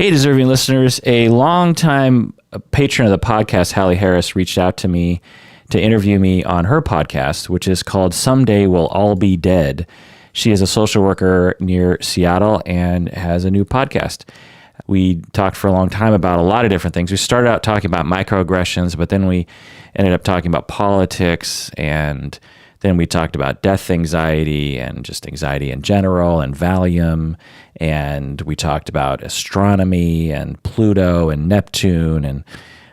Hey, deserving listeners, a longtime patron of the podcast, Halley Harris, reached out to me to interview me on her podcast, which is called Someday We'll All Be Dead. She is a social worker near Seattle and has a new podcast. We talked for a long time about a lot of different things. We started out talking about microaggressions, but then we ended up talking about politics, and then we talked about death anxiety and just anxiety in general and Valium, and we talked about astronomy and Pluto and Neptune, and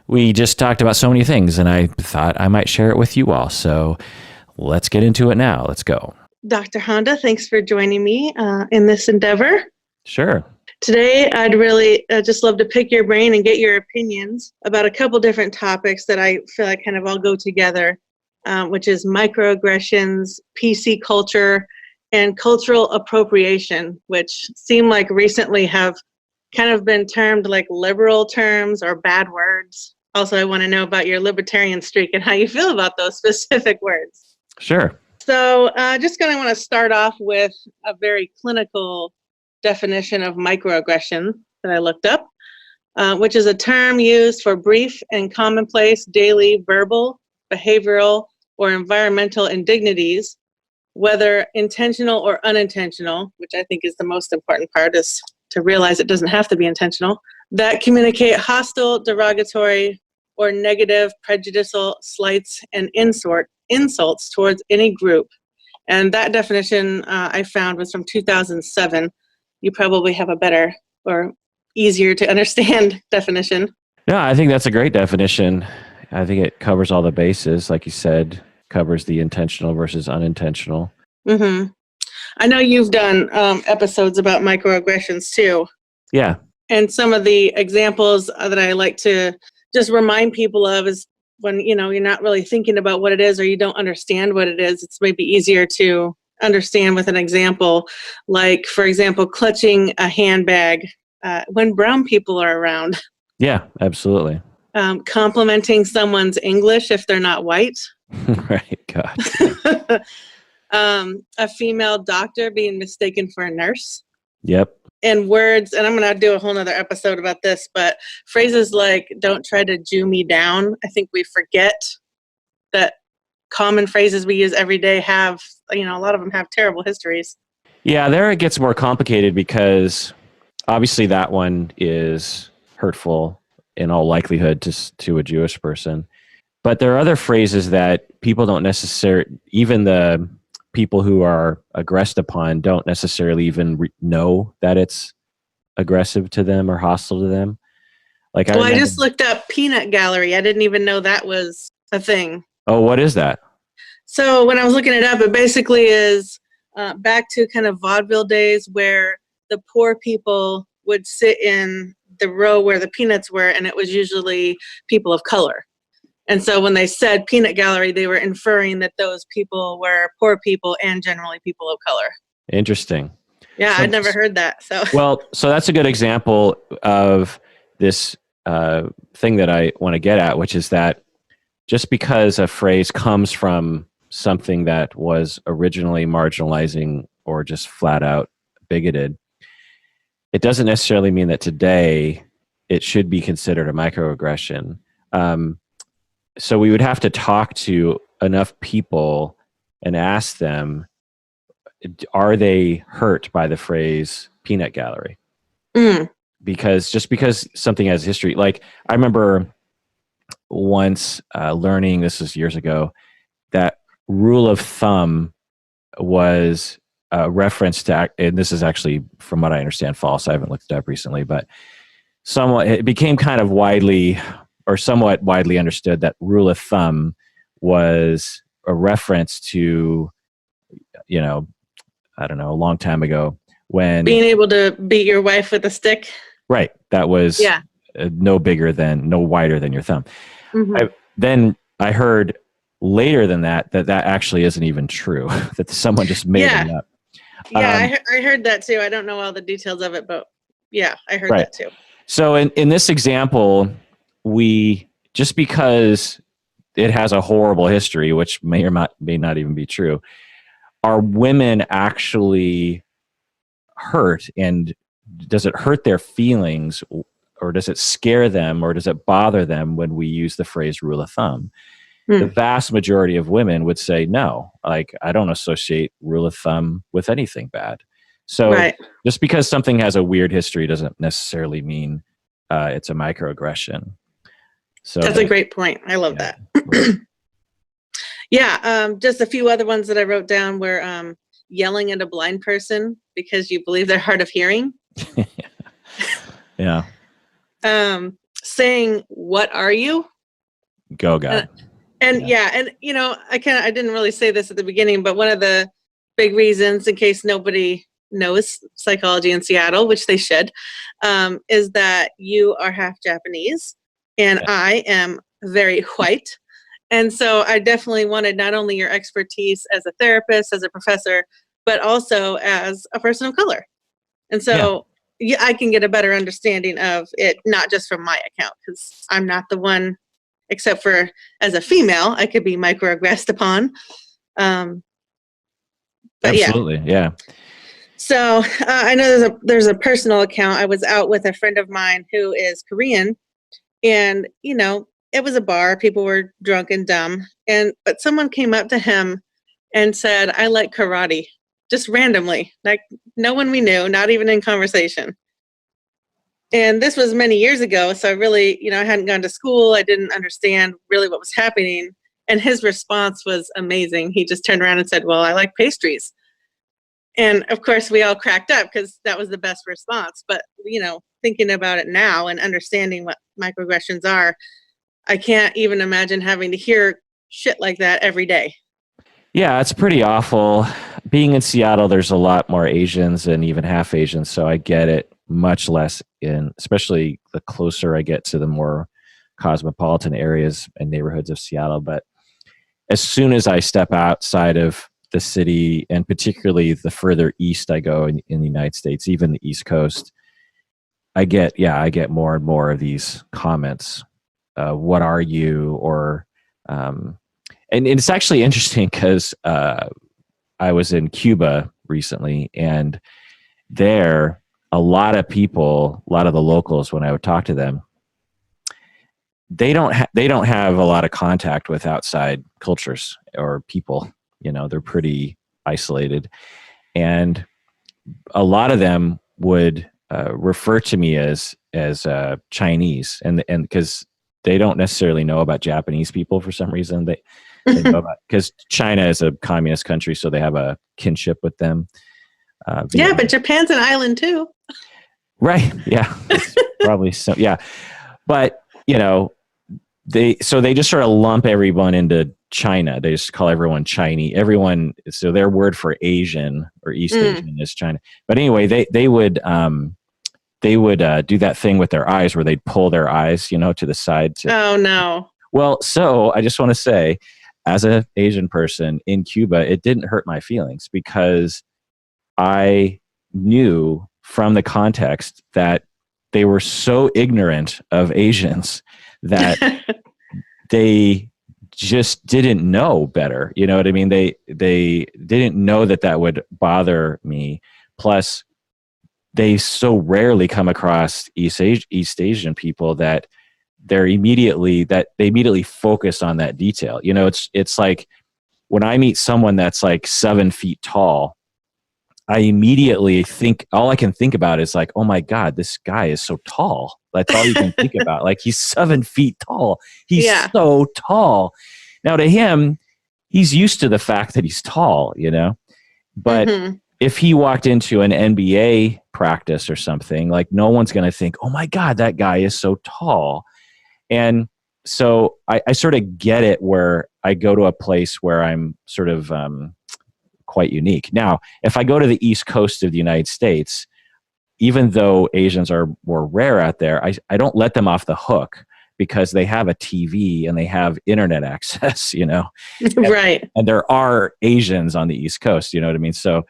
we just talked about so many things, and I thought I might share it with you all. So let's get into it now. Let's go. Dr. Honda, thanks for joining me in this endeavor. Sure. Today, I'd really just love to pick your brain and get your opinions about a couple different topics that I feel like kind of all go together, which is microaggressions, PC culture, and cultural appropriation, which seem like recently have kind of been termed like liberal terms or bad words. Also, I want to know about your libertarian streak and how you feel about those specific words. Sure. So just going to want to start off with a very clinical definition of microaggression that I looked up, which is a term used for brief and commonplace daily verbal, behavioral, or environmental indignities, whether intentional or unintentional, which I think is the most important part, is to realize it doesn't have to be intentional, that communicate hostile, derogatory, or negative, prejudicial slights and insults towards any group. And that definition I found was from 2007. You probably have a better or easier to understand definition. Yeah, I think that's a great definition. I think it covers all the bases, like you said, covers the intentional versus unintentional. Mm-hmm. I know you've done episodes about microaggressions too. Yeah. And some of the examples that I like to just remind people of is when, you're not really thinking about what it is or you don't understand what it is, it's maybe easier to understand with an example, like, for example, clutching a handbag when brown people are around. Yeah, absolutely. Complimenting someone's English if they're not white. Right, God. A female doctor being mistaken for a nurse. Yep. And words, and I'm going to do a whole nother episode about this, but phrases like, don't try to Jew me down. I think we forget that common phrases we use every day have, a lot of them have terrible histories. Yeah, there it gets more complicated because obviously that one is hurtful in all likelihood to a Jewish person. But there are other phrases that people don't necessarily, even the people who are aggressed upon don't necessarily even know that it's aggressive to them or hostile to them. Like, I just looked up peanut gallery. I didn't even know that was a thing. Oh, what is that? So when I was looking it up, it basically is back to kind of vaudeville days where the poor people would sit in the row where the peanuts were, and it was usually people of color. And so when they said peanut gallery, they were inferring that those people were poor people and generally people of color. Interesting. Yeah, I'd never heard that. So that's a good example of this thing that I want to get at, which is that just because a phrase comes from something that was originally marginalizing or just flat out bigoted, it doesn't necessarily mean that today it should be considered a microaggression. So we would have to talk to enough people and ask them, are they hurt by the phrase peanut gallery? Because just because something has history, like I remember once learning, this was years ago, that rule of thumb was a reference to, and this is actually, from what I understand, false. I haven't looked it up recently, but it became kind of somewhat widely understood that rule of thumb was a reference to, I don't know, a long time ago when being able to beat your wife with a stick. Right. That was no wider than your thumb. Mm-hmm. Then I heard later than that actually isn't even true, that someone just made it up. Yeah, I heard that too. I don't know all the details of it, but yeah, I heard that too. So in this example, just because it has a horrible history, which may or may not even be true, are women actually hurt and does it hurt their feelings, or does it scare them, or does it bother them when we use the phrase rule of thumb? The vast majority of women would say no. Like, I don't associate rule of thumb with anything bad. So just because something has a weird history doesn't necessarily mean it's a microaggression. So that's a great point. I love that. Just a few other ones that I wrote down were yelling at a blind person because you believe they're hard of hearing. Yeah. Saying, "What are you?" Go, God. And you know, I didn't really say this at the beginning, but one of the big reasons, in case nobody knows psychology in Seattle, which they should, is that you are half Japanese and I am very white. And so I definitely wanted not only your expertise as a therapist, as a professor, but also as a person of color. And so I can get a better understanding of it, not just from my account, because I'm not the one, except for as a female, I could be microaggressed upon. Absolutely, yeah. So I know there's a personal account. I was out with a friend of mine who is Korean, and you know, it was a bar. People were drunk and dumb, but someone came up to him and said, "I like karate," just randomly, like no one we knew, not even in conversation. And this was many years ago, so I really, I hadn't gone to school. I didn't understand really what was happening. And his response was amazing. He just turned around and said, "Well, I like pastries." And of course, we all cracked up because that was the best response. But, thinking about it now and understanding what microaggressions are, I can't even imagine having to hear shit like that every day. Yeah, it's pretty awful. Being in Seattle, there's a lot more Asians and even half Asians, so I get it much less especially the closer I get to the more cosmopolitan areas and neighborhoods of Seattle. But as soon as I step outside of the city, and particularly the further east I go in the United States, even the East Coast, I get more and more of these comments. What are you? Or, and it's actually interesting because I was in Cuba recently, and there, a lot of the locals, when I would talk to them, they don't have a lot of contact with outside cultures or people. They're pretty isolated, and a lot of them would refer to me as Chinese, and because they don't necessarily know about Japanese people for some reason. They know about, because China is a communist country, so they have a kinship with them. But Japan's an island too. Right. Yeah. Probably so. Yeah. But, they just sort of lump everyone into China. They just call everyone Chinese. So their word for Asian or East Asian is China. But anyway, they would do that thing with their eyes where they'd pull their eyes, to the side. Oh no. Well, so I just want to say, as an Asian person in Cuba, it didn't hurt my feelings because I knew from the context that they were so ignorant of Asians that they just didn't know better. You know what I mean? They didn't know that would bother me. Plus, they so rarely come across East Asian people that they immediately focus on that detail. It's like when I meet someone that's like 7 feet tall, I immediately all I can think about is like, oh my God, this guy is so tall. That's all you can think about. Like, he's 7 feet tall. He's so tall. Now to him, he's used to the fact that he's tall, but if he walked into an NBA practice or something, like, no one's going to think, oh my God, that guy is so tall. And so I sort of get it where I go to a place where I'm sort of quite unique. Now, if I go to the East Coast of the United States, even though Asians are more rare out there, I don't let them off the hook because they have a TV and they have internet access, Right. And there are Asians on the East Coast, you know what I mean? So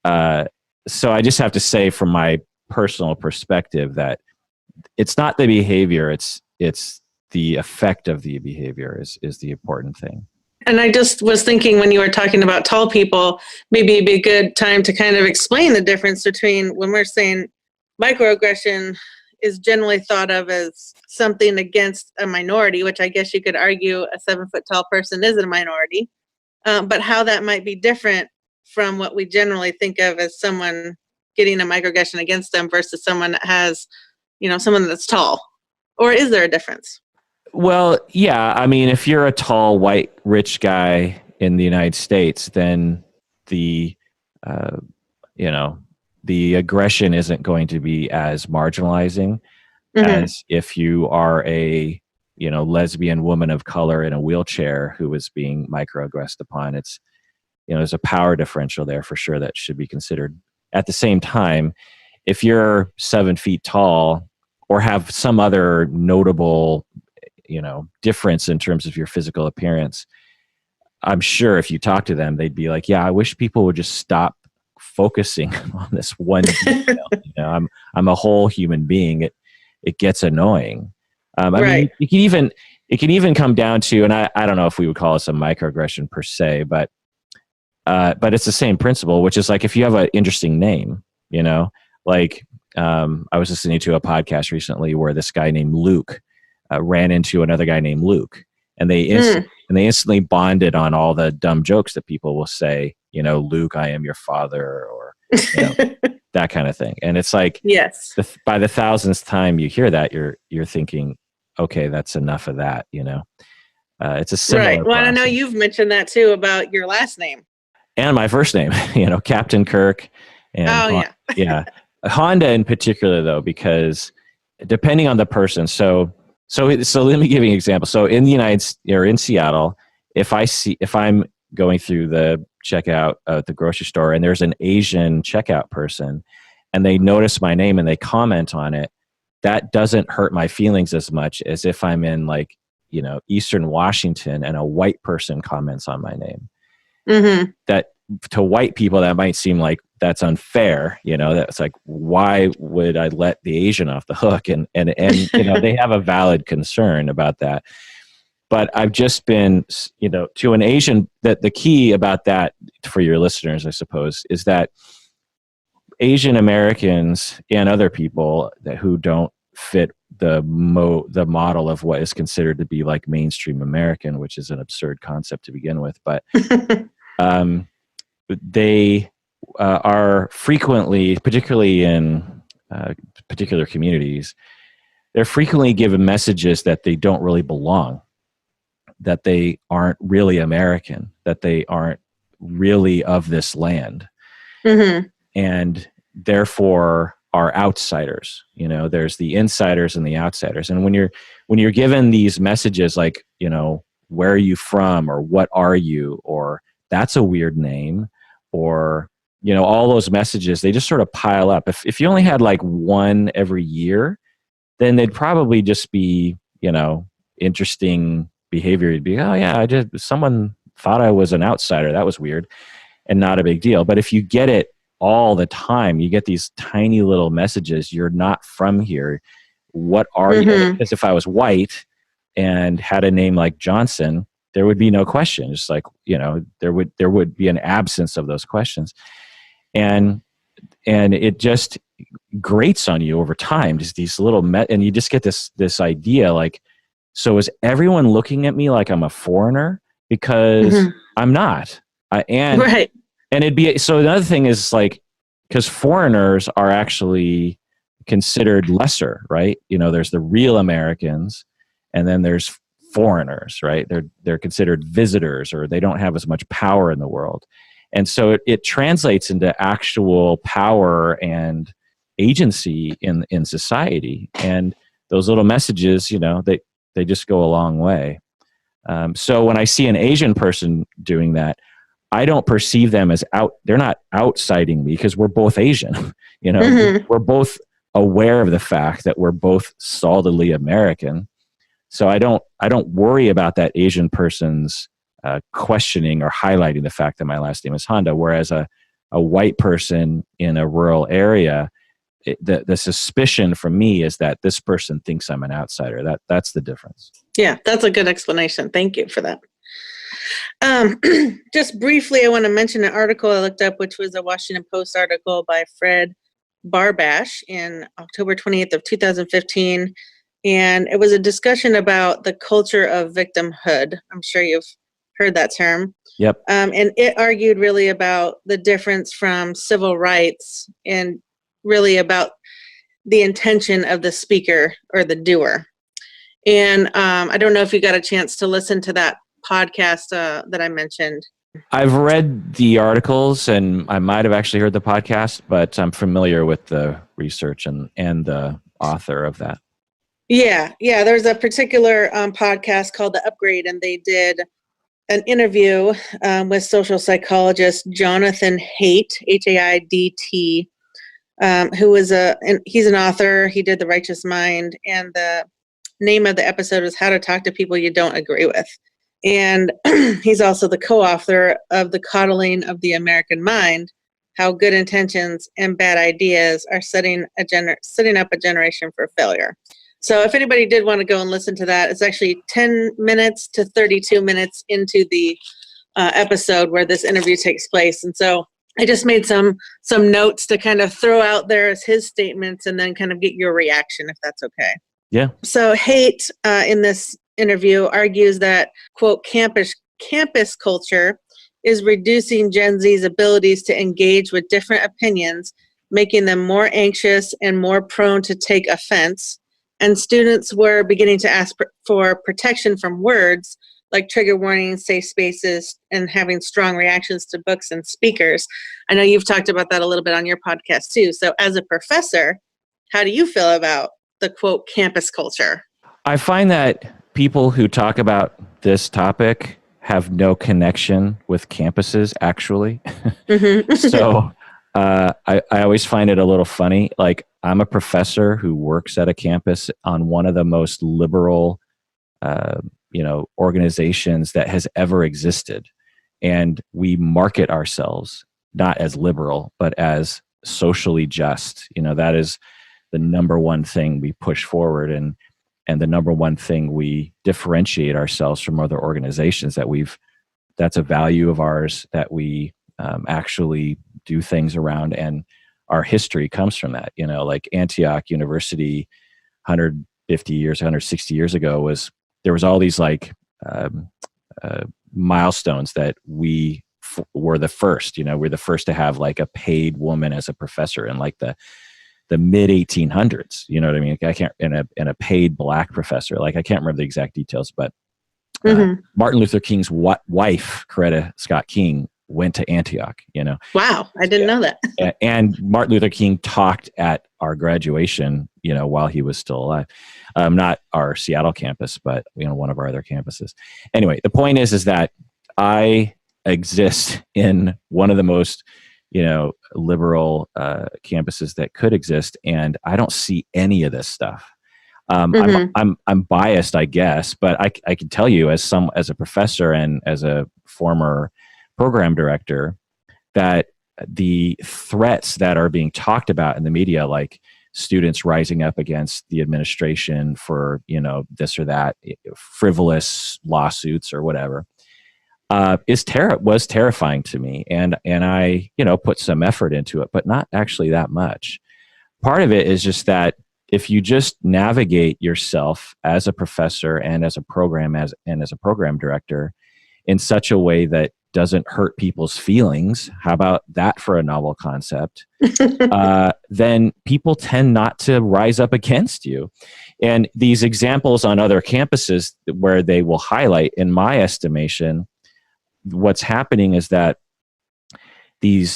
I just have to say, from my personal perspective, that it's not the behavior, it's the effect of the behavior is the important thing. And I just was thinking, when you were talking about tall people, maybe it'd be a good time to kind of explain the difference between when we're saying microaggression is generally thought of as something against a minority, which I guess you could argue a 7-foot tall person is a minority, but how that might be different from what we generally think of as someone getting a microaggression against them versus someone that has, someone that's tall. Or is there a difference? Well, yeah. I mean, if you're a tall, white, rich guy in the United States, then the, the aggression isn't going to be as marginalizing as if you are a, lesbian woman of color in a wheelchair who is being microaggressed upon. It's, there's a power differential there for sure that should be considered. At the same time, if you're 7 feet tall or have some other notable, difference in terms of your physical appearance, I'm sure if you talk to them, they'd be like, yeah, I wish people would just stop focusing on this one detail. I'm a whole human being. It gets annoying. I mean, it can even come down to, and I don't know if we would call this a microaggression per se, but it's the same principle, which is like, if you have an interesting name, like I was listening to a podcast recently where this guy named Luke ran into another guy named Luke, and they instantly bonded on all the dumb jokes that people will say, Luke, I am your father, or that kind of thing. And it's like, yes, by the thousandth time you hear that, you're thinking, okay, that's enough of that. It's a similar right. Well, process. I know you've mentioned that too about your last name and my first name, Captain Kirk. And yeah, Honda in particular, though, because depending on the person. So let me give you an example. So in the in Seattle, if I'm going through the checkout at the grocery store and there's an Asian checkout person and they notice my name and they comment on it, that doesn't hurt my feelings as much as if I'm in Eastern Washington and a white person comments on my name. Mm-hmm. That to white people, that might seem like that's unfair. That's like, why would I let the Asian off the hook? And they have a valid concern about that. But I've just been, to an Asian, that the key about that for your listeners, I suppose, is that Asian Americans and other people who don't fit the model of what is considered to be like mainstream American, which is an absurd concept to begin with, but they are frequently, particularly in particular communities, they're frequently given messages that they don't really belong, that they aren't really American, that they aren't really of this land, and therefore are outsiders. There's the insiders and the outsiders. And when you're given these messages like, where are you from, or what are you, or that's a weird name, or all those messages, they just sort of pile up. If you only had like one every year, then they'd probably just be, interesting behavior. You'd be, oh yeah, someone thought I was an outsider. That was weird and not a big deal. But if you get it all the time, you get these tiny little messages, you're not from here. What are you? Because if I was white and had a name like Johnson, there would be no question. It's like, there would be an absence of those questions. And it just grates on you over time, just these little, and you just get this idea like, so is everyone looking at me like I'm a foreigner? Because I'm not. And it'd be, so another thing is like, because foreigners are actually considered lesser, right? There's the real Americans, and then there's foreigners, right? They're considered visitors, or they don't have as much power in the world. And so it translates into actual power and agency in society. And those little messages, they just go a long way. So when I see an Asian person doing that, I don't perceive them as they're not outsiding me, because we're both Asian. We're both aware of the fact that we're both solidly American. So I don't worry about that Asian person's questioning or highlighting the fact that my last name is Honda. Whereas a white person in a rural area, the suspicion from me is that this person thinks I'm an outsider. That's the difference. Yeah, that's a good explanation. Thank you for that. Just briefly, I want to mention an article I looked up, which was a Washington Post article by Fred Bar Bash in October 20th of 2015. And it was a discussion about the culture of victimhood. I'm sure you've heard that term. Yep. And it argued really about the difference from civil rights and really about the intention of the speaker or the doer. And I don't know if you got a chance to listen to that podcast that I mentioned. I've read the articles and I might have actually heard the podcast, but I'm familiar with the research and the author of that. Yeah. There's a particular podcast called The Upgrade, and they did an interview with social psychologist Jonathan Haidt, Haidt, who is he's an author. He did The Righteous Mind, and the name of the episode is How to Talk to People You Don't Agree With. And he's also the co-author of The Coddling of the American Mind, How Good Intentions and Bad Ideas Are Setting Up a Generation for Failure. So if anybody did want to go and listen to that, it's actually 10 minutes to 32 minutes into the episode where this interview takes place. And so I just made some notes to kind of throw out there as his statements and then kind of get your reaction, if that's okay. Yeah. So Haidt in this interview argues that, quote, campus culture is reducing Gen Z's abilities to engage with different opinions, making them more anxious and more prone to take offense. And students were beginning to ask for protection from words like trigger warnings, safe spaces, and having strong reactions to books and speakers. I know you've talked about that a little bit on your podcast too. So as a professor, how do you feel about the, quote, campus culture? I find that people who talk about this topic have no connection with campuses, actually. Mm-hmm. So I always find it a little funny. Like, I'm a professor who works at a campus on one of the most liberal, organizations that has ever existed. And we market ourselves not as liberal, but as socially just. That is the number one thing we push forward, and the number one thing we differentiate ourselves from other organizations that's a value of ours that we actually do things around, and our history comes from that. Like Antioch University 150 years, 160 years ago there was all these like milestones that we were the first. We're the first to have like a paid woman as a professor in like the mid 1800s. You know what I mean? I can't, and a paid black professor. Like, I can't remember the exact details, but Martin Luther King's wife, Coretta Scott King, went to Antioch. Wow, I didn't know that. And Martin Luther King talked at our graduation, while he was still alive. Not our Seattle campus, but one of our other campuses. Anyway, the point is that I exist in one of the most liberal campuses that could exist, and I don't see any of this stuff. I'm biased, I guess, but I can tell you as a professor and as a former program director that the threats that are being talked about in the media, like students rising up against the administration for this or that, frivolous lawsuits or whatever, was terrifying to me, and I put some effort into it, but not actually that much. Part of it is just that if you just navigate yourself as a professor and as a program director in such a way that doesn't hurt people's feelings, how about that for a novel concept? Then people tend not to rise up against you. And these examples on other campuses where they will highlight, in my estimation, what's happening is that the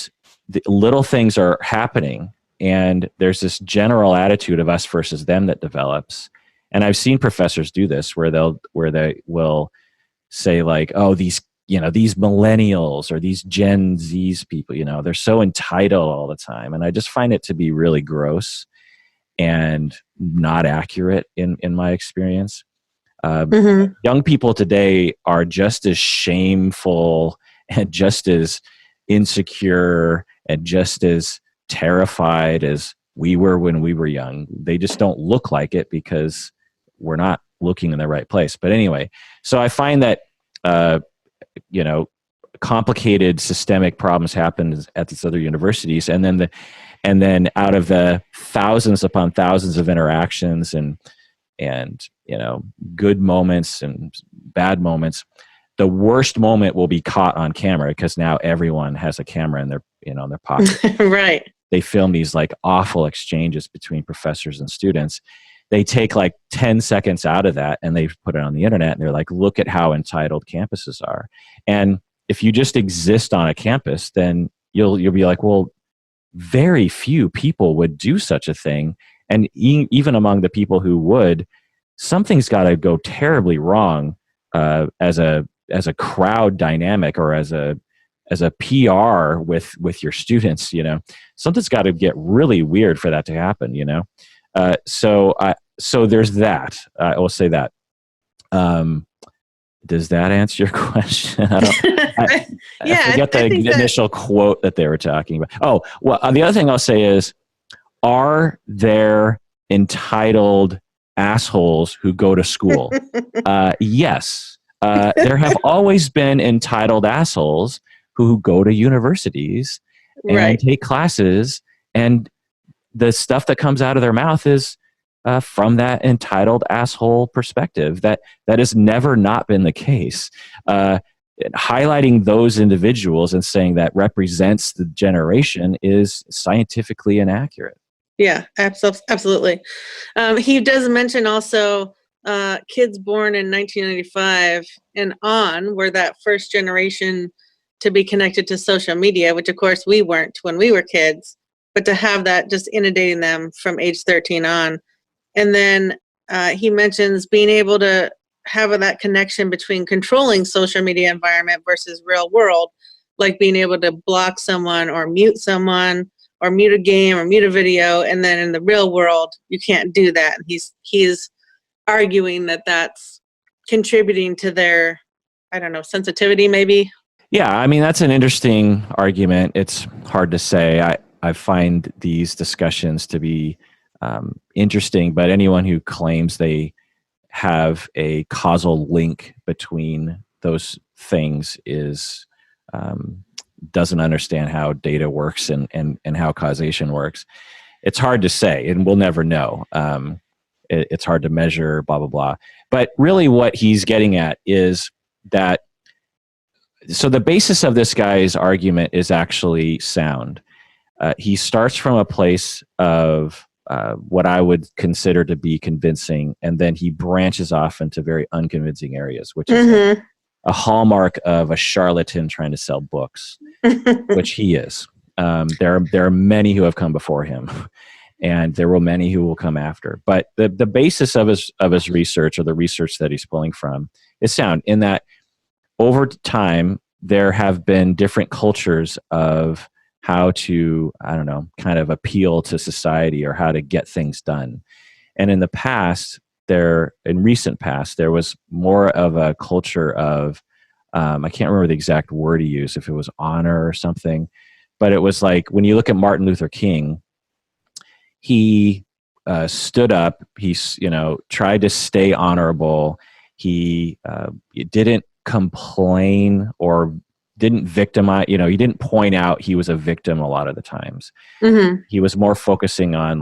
little things are happening, and there's this general attitude of us versus them that develops. And I've seen professors do this where they will say like, oh, these millennials or these Gen Z's people, they're so entitled all the time. And I just find it to be really gross and not accurate in my experience. Young people today are just as shameful and just as insecure and just as terrified as we were when we were young. They just don't look like it because we're not looking in the right place. But anyway, so I find that complicated systemic problems happen at these other universities, and then And then out of the thousands upon thousands of interactions and good moments and bad moments, the worst moment will be caught on camera because now everyone has a camera in their pocket. Right. They film these like awful exchanges between professors and students. They take like 10 seconds out of that and they put it on the internet, and they're like, look at how entitled campuses are. And if you just exist on a campus, then you'll be like, well, very few people would do such a thing. And even among the people who would, something's got to go terribly wrong as a crowd dynamic, or as a PR with your students. Something's got to get really weird for that to happen. So there's that. I will say that. Does that answer your question? I forget the initial quote that they were talking about. Oh, well, the other thing I'll say is, are there entitled assholes who go to school? Yes. There have always been entitled assholes who go to universities and take classes, and the stuff that comes out of their mouth is from that entitled asshole perspective. That has never not been the case. Highlighting those individuals and saying that represents the generation is scientifically inaccurate. Yeah, absolutely. He does mention also kids born in 1995 and on were that first generation to be connected to social media, which of course we weren't when we were kids, but to have that just inundating them from age 13 on. And then he mentions being able to have that connection between controlling social media environment versus real world, like being able to block someone or mute someone or mute a game or mute a video. And then in the real world, you can't do that. And he's arguing that that's contributing to their, sensitivity maybe. Yeah, I mean, that's an interesting argument. It's hard to say. I find these discussions to be interesting, but anyone who claims they have a causal link between those things is doesn't understand how data works and how causation works. It's hard to say, and we'll never know. It's hard to measure, blah, blah, blah. But really what he's getting at is that, so the basis of this guy's argument is actually sound. He starts from a place of what I would consider to be convincing, and then he branches off into very unconvincing areas, which is a hallmark of a charlatan trying to sell books, which he is. There are many who have come before him, and there will many who will come after. But the basis of his research, or the research that he's pulling from, is sound in that over time there have been different cultures of how to, kind of appeal to society or how to get things done. And in recent past, there was more of a culture of, I can't remember the exact word he used, if it was honor or something, but it was like, when you look at Martin Luther King, he stood up, he, tried to stay honorable. He didn't complain or didn't victimize, he didn't point out he was a victim a lot of the times. He was more focusing on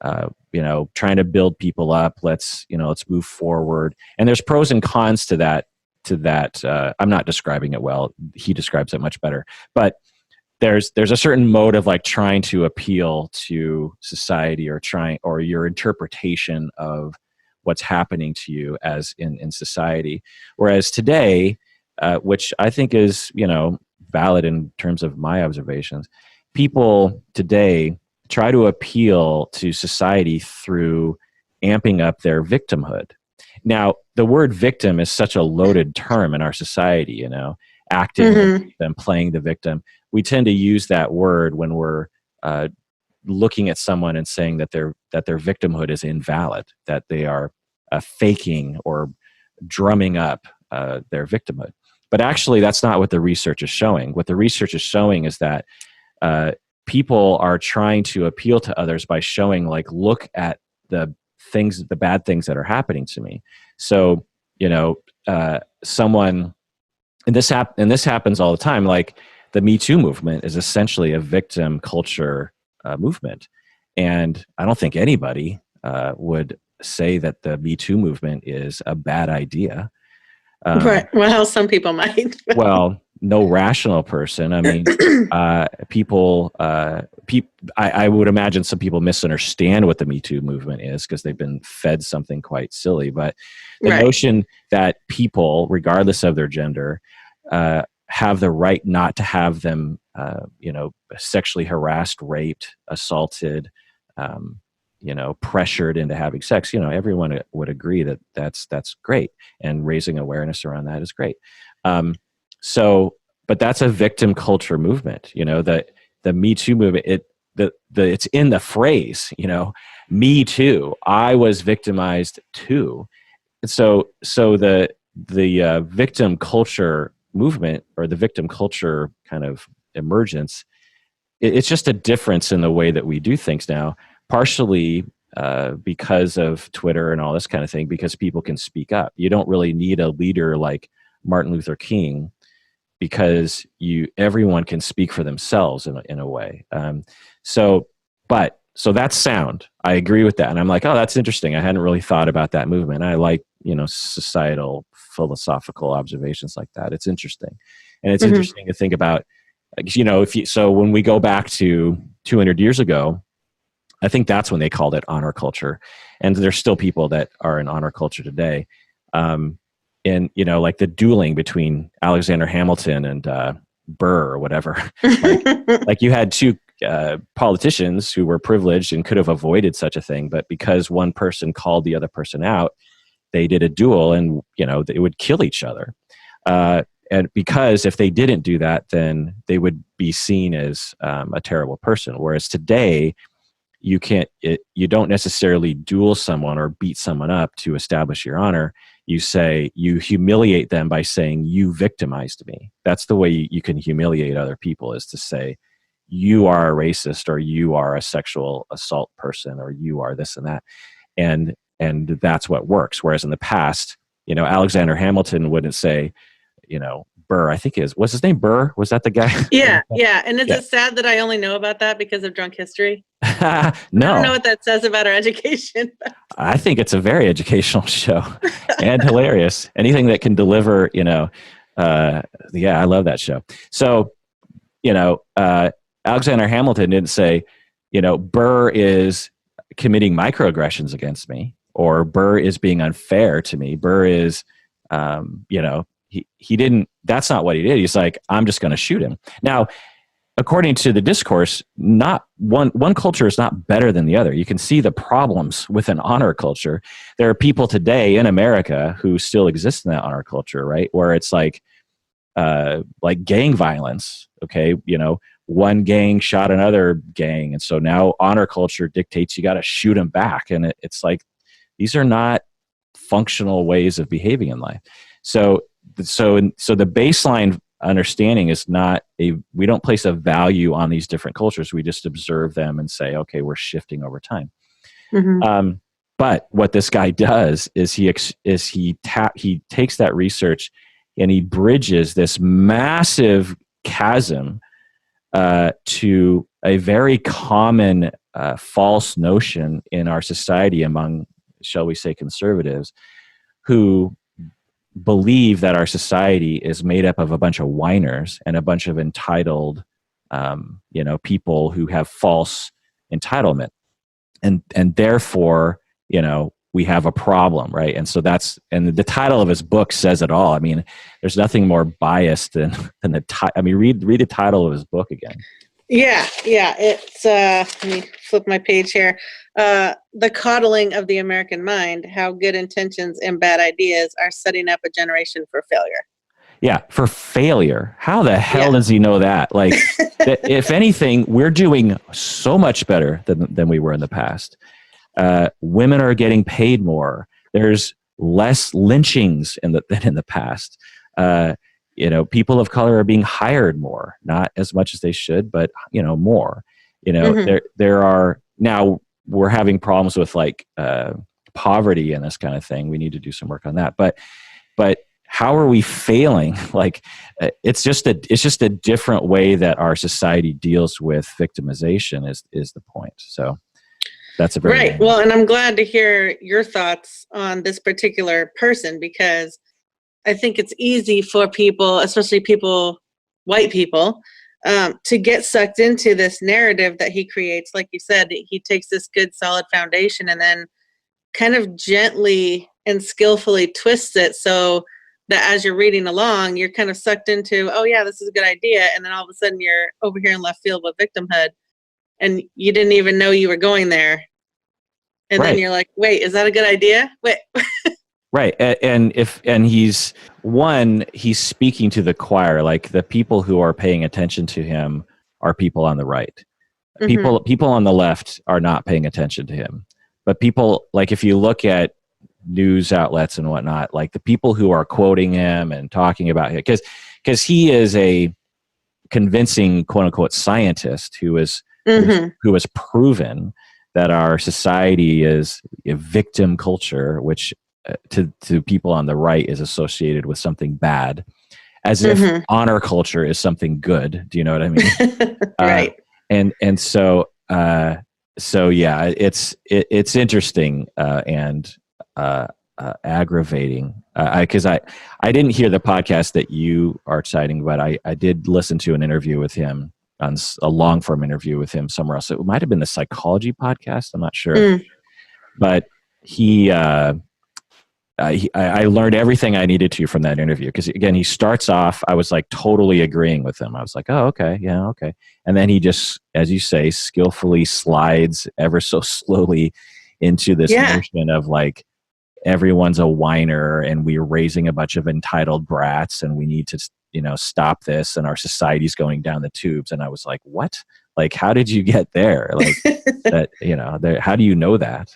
trying to build people up. Let's move forward. And there's pros and cons to that. I'm not describing it well. He describes it much better, but there's a certain mode of like trying to appeal to society or your interpretation of what's happening to you as in society. Whereas today, which I think is, valid in terms of my observations, people today try to appeal to society through amping up their victimhood. Now, the word victim is such a loaded term in our society, acting the victim, playing the victim. We tend to use that word when we're looking at someone and saying that their victimhood is invalid, that they are faking or drumming up their victimhood. But actually, that's not what the research is showing. What the research is showing is that people are trying to appeal to others by showing, like, look at the bad things that are happening to me. So, someone, and this happens all the time. Like the Me Too movement is essentially a victim culture movement. And I don't think anybody would say that the Me Too movement is a bad idea. Right. Well, some people might. Well, no rational person. I mean, I would imagine some people misunderstand what the Me Too movement is because they've been fed something quite silly. But the notion that people, regardless of their gender, have the right not to have them, sexually harassed, raped, assaulted, pressured into having sex. Everyone would agree that that's great, and raising awareness around that is great. But that's a victim culture movement. The Me Too movement. It's in the phrase. Me too. I was victimized too. And so the victim culture movement, or the victim culture kind of emergence, it's just a difference in the way that we do things now. Partially because of Twitter and all this kind of thing, because people can speak up. You don't really need a leader like Martin Luther King, because everyone can speak for themselves in a way. So that's sound. I agree with that, and I'm like, oh, that's interesting. I hadn't really thought about that movement. I like societal philosophical observations like that. It's interesting, and it's interesting to think about. When we go back to 200 years ago. I think that's when they called it honor culture. And there's still people that are in honor culture today. And, like the dueling between Alexander Hamilton and Burr or whatever. like you had two politicians who were privileged and could have avoided such a thing. But because one person called the other person out, they did a duel, and, they would kill each other. And because if they didn't do that, then they would be seen as a terrible person. Whereas today, you don't necessarily duel someone or beat someone up to establish your honor. You humiliate them by saying, you victimized me. That's the way you can humiliate other people, is to say, you are a racist, or you are a sexual assault person, or you are this and that. And that's what works. Whereas in the past, Alexander Hamilton wouldn't say, Burr, I think was his name Burr? Was that the guy? Yeah. And is it sad that I only know about that because of Drunk History? No. I don't know what that says about our education. I think it's a very educational show and hilarious. Anything that can deliver, I love that show. So, Alexander Hamilton didn't say, Burr is committing microaggressions against me, or Burr is being unfair to me. Burr is, he didn't, that's not what he did. He's like, I'm just going to shoot him. Now, according to the discourse, not one culture is not better than the other. You can see the problems with an honor culture. There are people today in America who still exist in that honor culture, right? Where it's like gang violence. Okay. One gang shot another gang. And so now honor culture dictates you got to shoot them back. And it's like, these are not functional ways of behaving in life. So the baseline understanding is not we don't place a value on these different cultures. We just observe them and say, okay, we're shifting over time. But what this guy does is he takes that research and he bridges this massive chasm to a very common false notion in our society among, shall we say, conservatives, who believe that our society is made up of a bunch of whiners and a bunch of entitled, people who have false entitlement, and therefore, we have a problem, right? And so and the title of his book says it all. I mean, there's nothing more biased than the title. I mean, read the title of his book again. Yeah. It's let me flip my page here. The Coddling of the American Mind: How Good Intentions and Bad Ideas Are Setting Up a Generation for Failure. Yeah, for failure. How the hell does he know that? Like, if anything, we're doing so much better than we were in the past. Women are getting paid more. There's less lynchings than in the past. People of color are being hired more, not as much as they should, but more. There are now, we're having problems with poverty and this kind of thing. We need to do some work on that. But how are we failing? Like, it's just a different way that our society deals with victimization is the point. So that's a very right. Well, and I'm glad to hear your thoughts on this particular person, because I think it's easy for people, especially white people, to get sucked into this narrative that he creates. Like you said, he takes this good, solid foundation and then kind of gently and skillfully twists it so that as you're reading along, you're kind of sucked into, oh yeah, this is a good idea. And then all of a sudden you're over here in left field with victimhood and you didn't even know you were going there. And right. Then you're like, wait, is that a good idea? Wait. Right. And he's speaking to the choir, like the people who are paying attention to him are people on the right. Mm-hmm. People on the left are not paying attention to him. But people, like, if you look at news outlets and whatnot, like the people who are quoting him and talking about him, because he is a convincing quote unquote scientist who has proven that our society is a victim culture, which to people on the right is associated with something bad, as if honor culture is something good. Do you know what I mean? Right. So yeah, it's interesting and aggravating because I didn't hear the podcast that you are citing, but I did listen to an interview with him, on a long form interview with him somewhere else. It might have been the psychology podcast. I'm not sure, but I learned everything I needed to from that interview, because again, he starts off, I was like totally agreeing with him. I was like, oh, okay. Yeah. Okay. And then he just, as you say, skillfully slides ever so slowly into this notion of like, everyone's a whiner and we're raising a bunch of entitled brats and we need to, stop this. And our society's going down the tubes. And I was like, what? Like, how did you get there? Like that, how do you know that?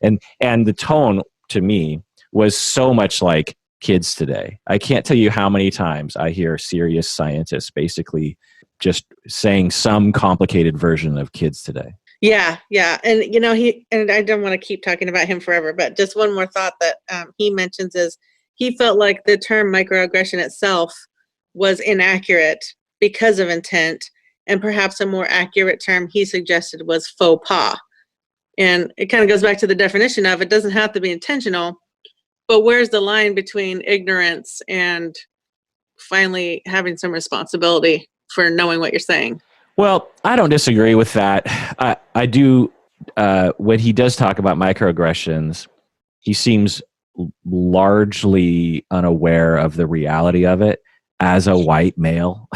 And the tone to me was so much like kids today. I can't tell you how many times I hear serious scientists basically just saying some complicated version of kids today. Yeah. And, and I don't want to keep talking about him forever, but just one more thought that he mentions is he felt like the term microaggression itself was inaccurate because of intent, and perhaps a more accurate term he suggested was faux pas. And it kind of goes back to the definition of, it doesn't have to be intentional, but where's the line between ignorance and finally having some responsibility for knowing what you're saying? Well, I don't disagree with that. I do. When he does talk about microaggressions, he seems largely unaware of the reality of it as a white male,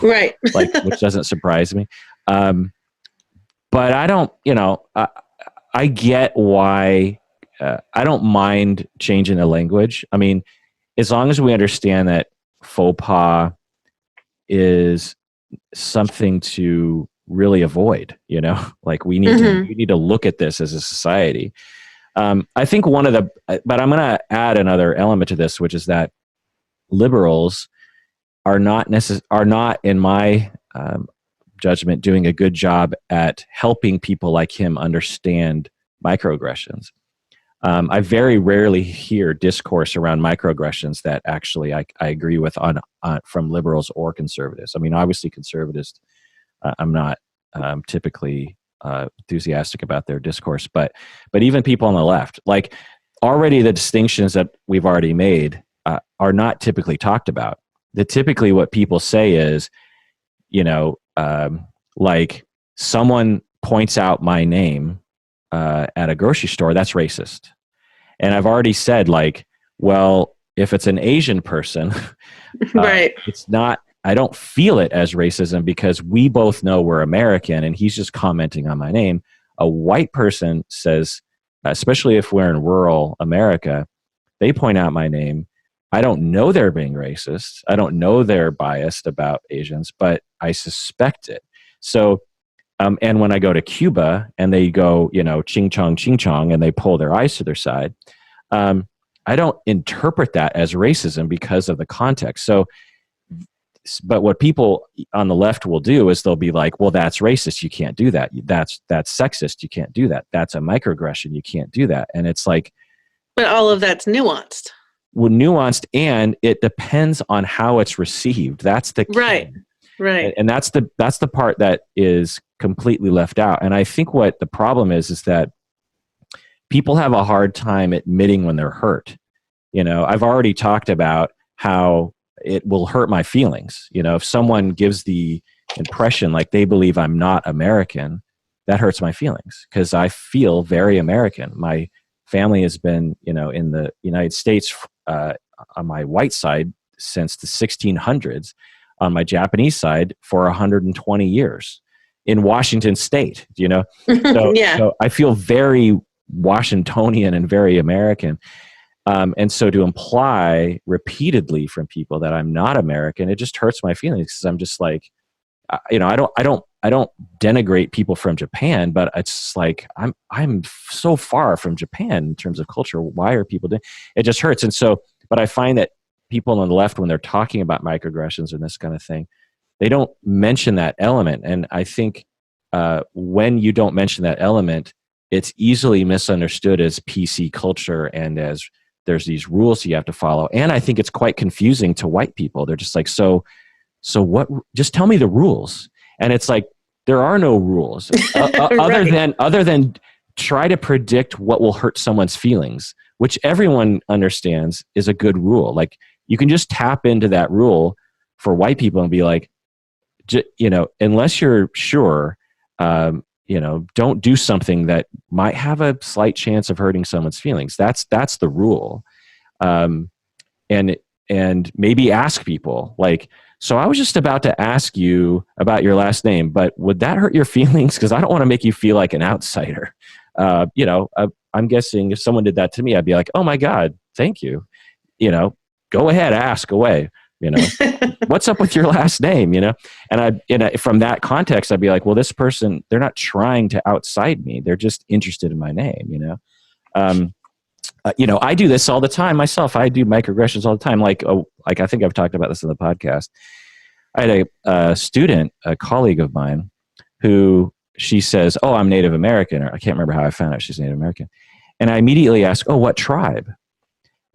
right? Like, which doesn't surprise me. But I don't, I get why. I don't mind changing the language. I mean, as long as we understand that faux pas is something to really avoid, like we need to look at this as a society. I think but I'm going to add another element to this, which is that liberals are not in my judgment doing a good job at helping people like him understand microaggressions. I very rarely hear discourse around microaggressions that actually I agree with on from liberals or conservatives. I mean, obviously conservatives, I'm not typically enthusiastic about their discourse, but even people on the left, like already the distinctions that we've already made are not typically talked about. Typically what people say is, like someone points out my name at a grocery store, that's racist. And I've already said, like, well, if it's an Asian person, right, it's not, I don't feel it as racism because we both know we're American and he's just commenting on my name. A white person says, especially if we're in rural America, they point out my name. I don't know they're being racist. I don't know they're biased about Asians, but I suspect it. So, and when I go to Cuba and they go, ching chong, and they pull their eyes to their side, I don't interpret that as racism because of the context. So, but what people on the left will do is they'll be like, well, that's racist. You can't do that. That's sexist. You can't do that. That's a microaggression. You can't do that. And it's like, but all of that's nuanced. nuanced, and it depends on how it's received. That's the key. Right. And that's the part that is completely left out. And I think what the problem is that people have a hard time admitting when they're hurt. I've already talked about how it will hurt my feelings. If someone gives the impression like they believe I'm not American, that hurts my feelings because I feel very American. My family has been, in the United States on my white side since the 1600s, on my Japanese side for 120 years in Washington State, So, Yeah. so I feel very Washingtonian and very American. And so to imply repeatedly from people that I'm not American, it just hurts my feelings because I'm just like, I don't denigrate people from Japan, but it's like I'm so far from Japan in terms of culture. Why are people doing it? Just hurts. And so, but I find that people on the left, when they're talking about microaggressions and this kind of thing, they don't mention that element. And I think when you don't mention that element, it's easily misunderstood as PC culture and as there's these rules you have to follow. And I think it's quite confusing to white people. They're just like, so what, just tell me the rules. And it's like, there are no rules other than try to predict what will hurt someone's feelings, which everyone understands is a good rule. Like you can just tap into that rule for white people and be like, unless you're sure, don't do something that might have a slight chance of hurting someone's feelings. That's the rule. And maybe ask people like, so I was just about to ask you about your last name, but would that hurt your feelings? Because I don't want to make you feel like an outsider. I'm guessing if someone did that to me, I'd be like, oh my God, thank you. Go ahead, ask away. What's up with your last name? And from that context, I'd be like, well, this person, they're not trying to outside me. They're just interested in my name. I do this all the time myself. I do microaggressions all the time. Like I think I've talked about this in the podcast. I had a student, a colleague of mine, who she says, "Oh, I'm Native American," or I can't remember how I found out she's Native American. And I immediately ask, "Oh, what tribe?"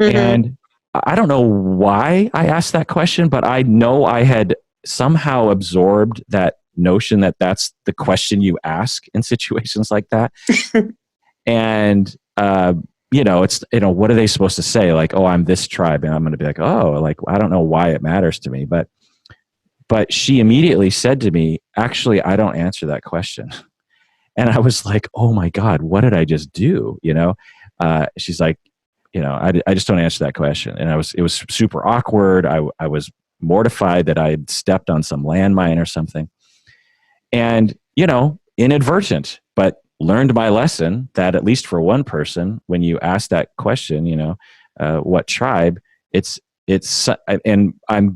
Mm-hmm. And I don't know why I asked that question, but I know I had somehow absorbed that notion that that's the question you ask in situations like that. And it's, what are they supposed to say? Like, oh, I'm this tribe. And I'm going to be like, oh, like, I don't know why it matters to me. But she immediately said to me, actually, I don't answer that question. And I was like, oh my God, what did I just do? She's like, I just don't answer that question. And it was super awkward. I was mortified that I had stepped on some landmine or something. And, inadvertent, but learned my lesson that at least for one person, when you ask that question, what tribe, it's, and I'm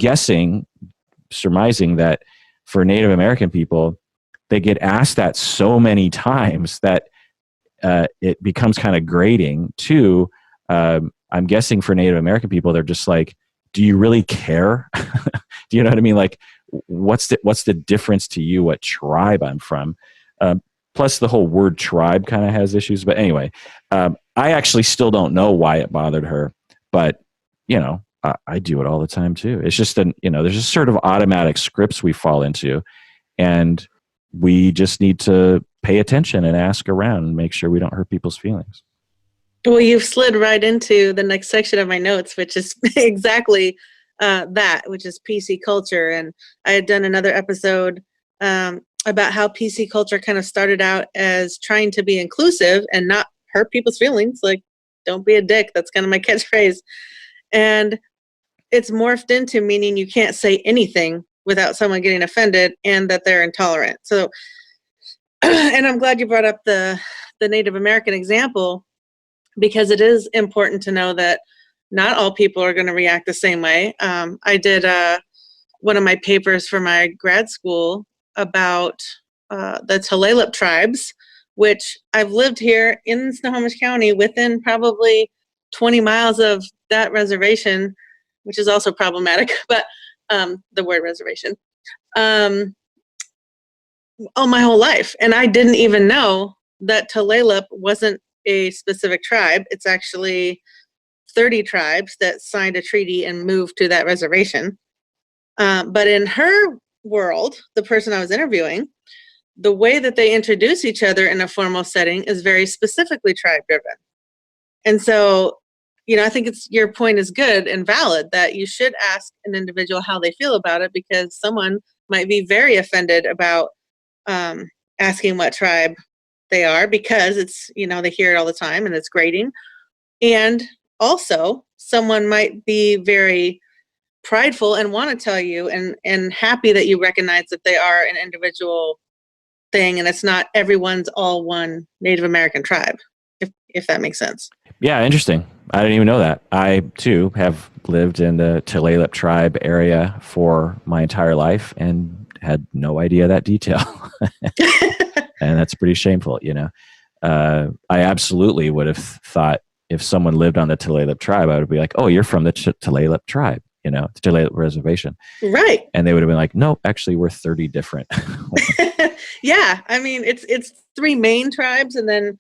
surmising that for Native American people, they get asked that so many times that it becomes kind of grating too. I'm guessing for Native American people, they're just like, do you really care? Do you know what I mean? Like, what's the difference to you what tribe I'm from? Plus the whole word tribe kind of has issues. But anyway, I actually still don't know why it bothered her, but I do it all the time too. It's just there's just sort of automatic scripts we fall into, and we just need to pay attention and ask around and make sure we don't hurt people's feelings. Well, you've slid right into the next section of my notes, which is exactly which is PC culture. And I had done another episode about how PC culture kind of started out as trying to be inclusive and not hurt people's feelings. Like, don't be a dick. That's kind of my catchphrase. And it's morphed into meaning you can't say anything without someone getting offended and that they're intolerant. So, and I'm glad you brought up the Native American example, because it is important to know that not all people are going to react the same way. I did one of my papers for my grad school about the Tulalip tribes, which I've lived here in Snohomish County within probably 20 miles of that reservation, which is also problematic, but the word reservation, all my whole life. And I didn't even know that Tulalip wasn't a specific tribe. It's actually 30 tribes that signed a treaty and moved to that reservation. But in her world, the person I was interviewing, the way that they introduce each other in a formal setting is very specifically tribe driven. And so, I think your point is good and valid that you should ask an individual how they feel about it, because someone might be very offended about asking what tribe they are, because it's, they hear it all the time and it's grating. And also someone might be very prideful and want to tell you and happy that you recognize that they are an individual thing and it's not everyone's all one Native American tribe, if that makes sense. Yeah, interesting. I didn't even know that. I too have lived in the Tulalip tribe area for my entire life and had no idea that detail. And that's pretty shameful, I absolutely would have thought if someone lived on the Tulalip tribe, I would be like, oh, you're from the Tulalip tribe, Tulalip reservation. Right. And they would have been like, no, actually we're 30 different. Yeah. I mean, it's 3 main tribes and then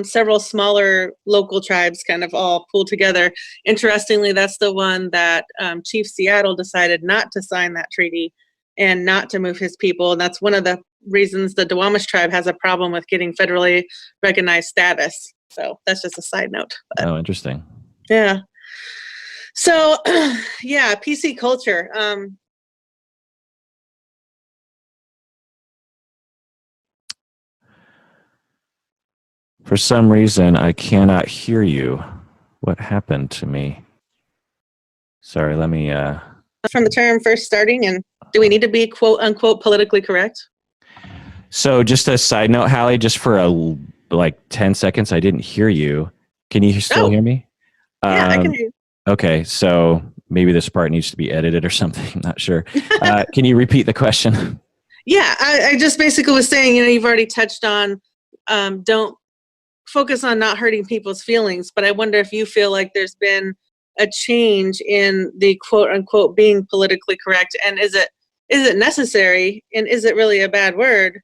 several smaller local tribes kind of all pulled together. Interestingly, that's the one that Chief Seattle decided not to sign that treaty and not to move his people. And that's one of the reasons the Duwamish tribe has a problem with getting federally recognized status. So that's just a side note. But, oh, interesting. Yeah. So, yeah, PC culture. For some reason, I cannot hear you. What happened to me? Sorry, let me... From the term first starting, and do we need to be quote unquote politically correct? So just a side note, Halley, just for 10 seconds, I didn't hear you. Can you still hear me? Yeah, I can hear you. Okay, so maybe this part needs to be edited or something. I'm not sure. Can you repeat the question? Yeah, I just basically was saying, you've already touched on don't focus on not hurting people's feelings, but I wonder if you feel like there's been a change in the quote unquote being politically correct, and is it necessary, and is it really a bad word?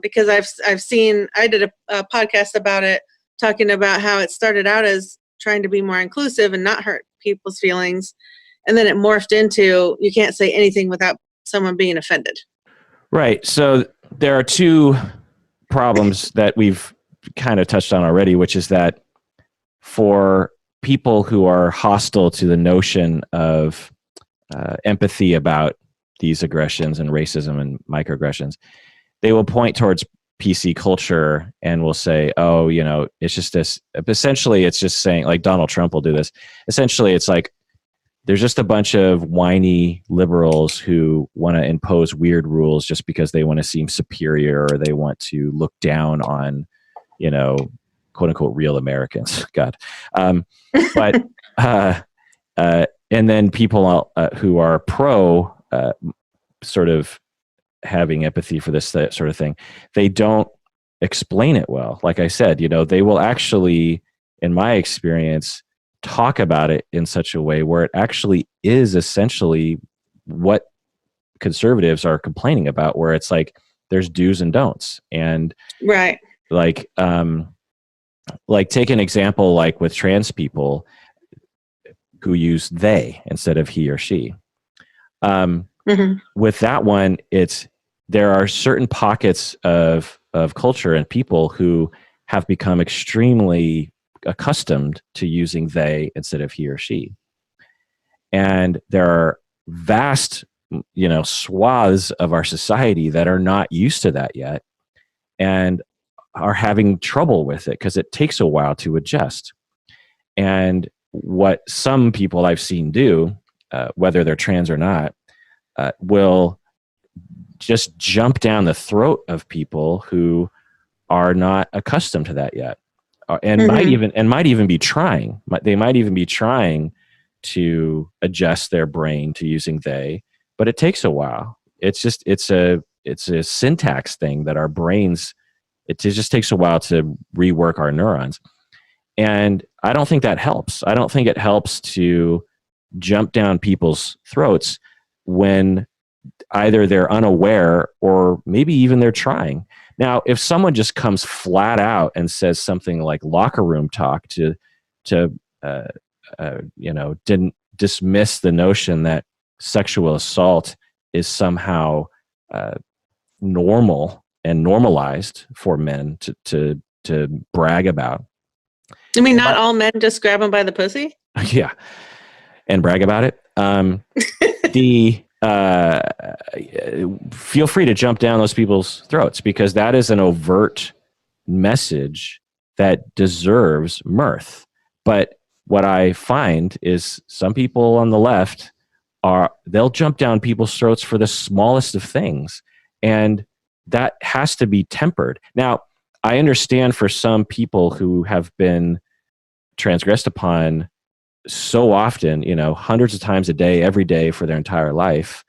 Because I did a podcast about it, talking about how it started out as trying to be more inclusive and not hurt people's feelings, and then it morphed into you can't say anything without someone being offended. Right. So there are 2 problems that we've kind of touched on already, which is that for people who are hostile to the notion of empathy about these aggressions and racism and microaggressions, they will point towards PC culture and will say, oh, it's just this. Essentially, it's just saying, like Donald Trump will do this. Essentially, it's like there's just a bunch of whiny liberals who want to impose weird rules just because they want to seem superior or they want to look down on, quote unquote, real Americans. God. But and then people who are pro sort of having empathy for this sort of thing, they don't explain it well. Like I said, they will actually, in my experience, talk about it in such a way where it actually is essentially what conservatives are complaining about, where it's like there's do's and don'ts. And right. Like take an example like with trans people who use they instead of he or she. With that one, there are certain pockets of culture and people who have become extremely accustomed to using they instead of he or she. And there are vast, swaths of our society that are not used to that yet and are having trouble with it because it takes a while to adjust. And what some people I've seen do, whether they're trans or not, will just jump down the throat of people who are not accustomed to that yet, and might even be trying. They might even be trying to adjust their brain to using they, but it takes a while. It's a syntax thing that our brains. It just takes a while to rework our neurons, and I don't think that helps. I don't think it helps to jump down people's throats when either they're unaware or maybe even they're trying. Now, if someone just comes flat out and says something like locker room talk to didn't dismiss the notion that sexual assault is somehow normal and normalized for men to brag about. I mean, not all men just grab them by the pussy? Yeah, and brag about it. Feel free to jump down those people's throats, because that is an overt message that deserves mirth. But what I find is some people on the left they'll jump down people's throats for the smallest of things, and that has to be tempered. Now, I understand for some people who have been transgressed upon so often, hundreds of times a day, every day for their entire life,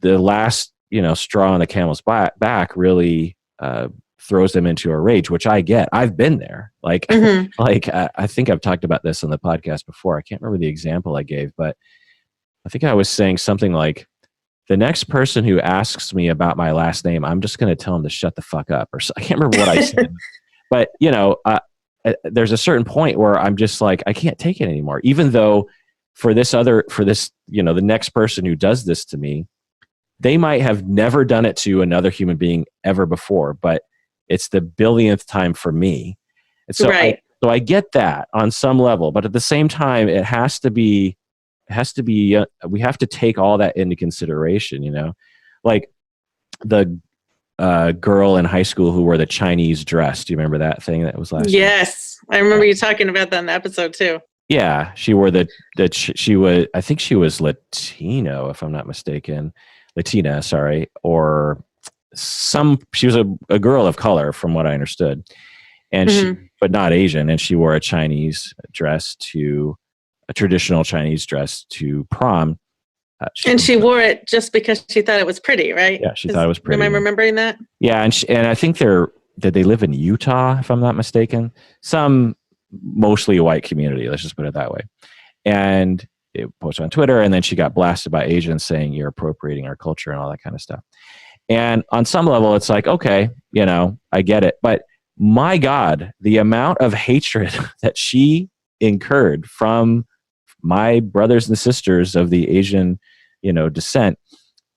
the last, straw on the camel's back really throws them into a rage, which I get. I've been there. Like, I think I've talked about this on the podcast before. I can't remember the example I gave, but I think I was saying something like, the next person who asks me about my last name, I'm just going to tell them to shut the fuck up. Or I can't remember what I said, but there's a certain point where I'm just like, I can't take it anymore. Even though the next person who does this to me, they might have never done it to another human being ever before, but it's the billionth time for me. And so, right. I get that on some level, but at the same time, we have to take all that into consideration, like the girl in high school who wore the Chinese dress. Do you remember that thing that was last year? Yes. I remember you talking about that in the episode too. Yeah. She wore I think she was Latino, if I'm not mistaken. Latina, sorry. Or she was a girl of color from what I understood. And but not Asian. And she wore a traditional Chinese dress to prom. She wore it just because she thought it was pretty, right? Yeah, she thought it was pretty. Am I remembering that? Yeah, and I think did they live in Utah, if I'm not mistaken? Some mostly white community, let's just put it that way. And it posted on Twitter, and then she got blasted by Asians saying you're appropriating our culture and all that kind of stuff. And on some level, it's like, okay, I get it. But my God, the amount of hatred that she incurred from my brothers and sisters of the Asian, descent,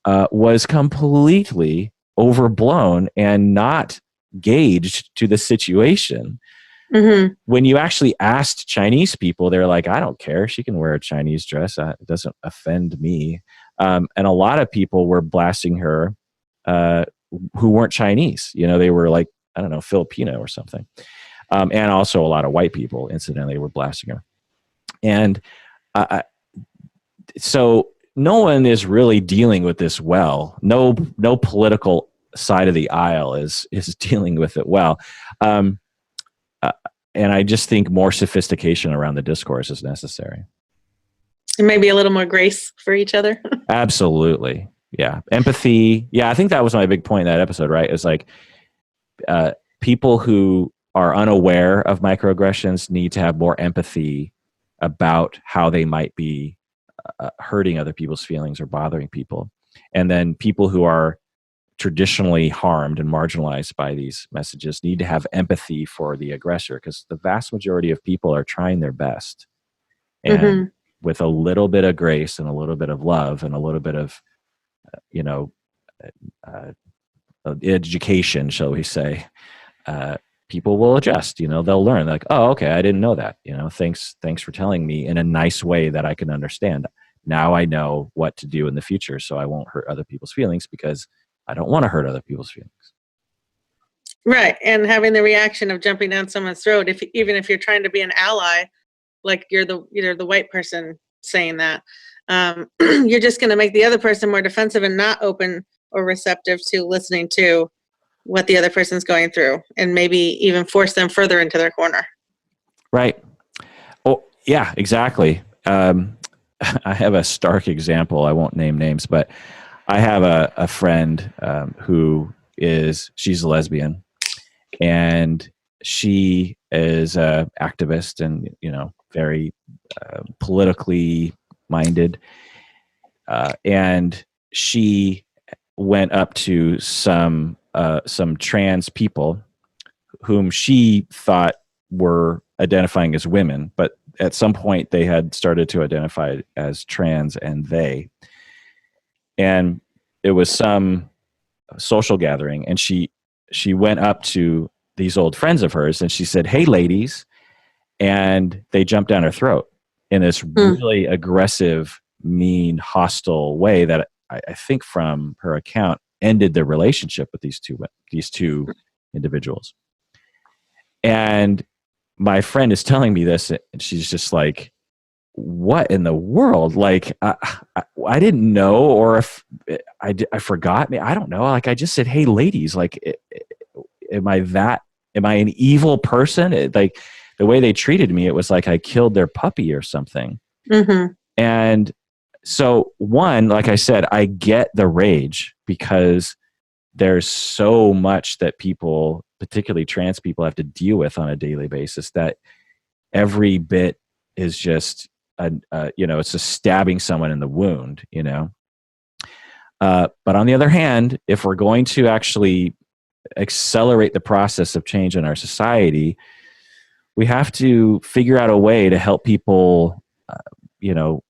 was completely overblown and not gauged to the situation. When you actually asked Chinese people, they're like, I don't care. She can wear a Chinese dress. It doesn't offend me. And a lot of people were blasting her who weren't Chinese. They were like, I don't know, Filipino or something. And also a lot of white people, incidentally, were blasting her. And so no one is really dealing with this well. No political side of the aisle is dealing with it well. And I just think more sophistication around the discourse is necessary. And maybe a little more grace for each other. Absolutely. Yeah. Empathy. Yeah. I think that was my big point in that episode, right? It's like people who are unaware of microaggressions need to have more empathy about how they might be hurting other people's feelings or bothering people. And then people who are traditionally harmed and marginalized by these messages need to have empathy for the aggressor, because the vast majority of people are trying their best. And with a little bit of grace and a little bit of love and a little bit of, education, shall we say, people will adjust. They'll learn, like, oh, okay, I didn't know that. Thanks for telling me in a nice way that I can understand. Now I know what to do in the future, so I won't hurt other people's feelings, because I don't want to hurt other people's feelings. Right, and having the reaction of jumping down someone's throat, even if you're trying to be an ally, like you're the white person saying that, you're just going to make the other person more defensive and not open or receptive to listening to what the other person's going through, and maybe even force them further into their corner. Right. Oh, yeah, exactly. I have a stark example. I won't name names, but I have a friend she's a lesbian, and she is an activist and, very politically minded. And she went up to some trans people whom she thought were identifying as women, but at some point they had started to identify as trans and they. And it was some social gathering, and she went up to these old friends of hers and she said, "Hey, ladies," and they jumped down her throat in this really aggressive, mean, hostile way that I think from her account ended their relationship with these two individuals. And my friend is telling me this, and she's just like, "What in the world? Like, I didn't know, or if I forgot. I don't know. Like, I just said, 'Hey, ladies,' like, am I an evil person?" Like, the way they treated me, it was like I killed their puppy or something. Mm-hmm. And so, one, like I said, I get the rage because there's so much that people, particularly trans people, have to deal with on a daily basis that every bit is just, it's just stabbing someone in the wound, But on the other hand, if we're going to actually accelerate the process of change in our society, we have to figure out a way to help people,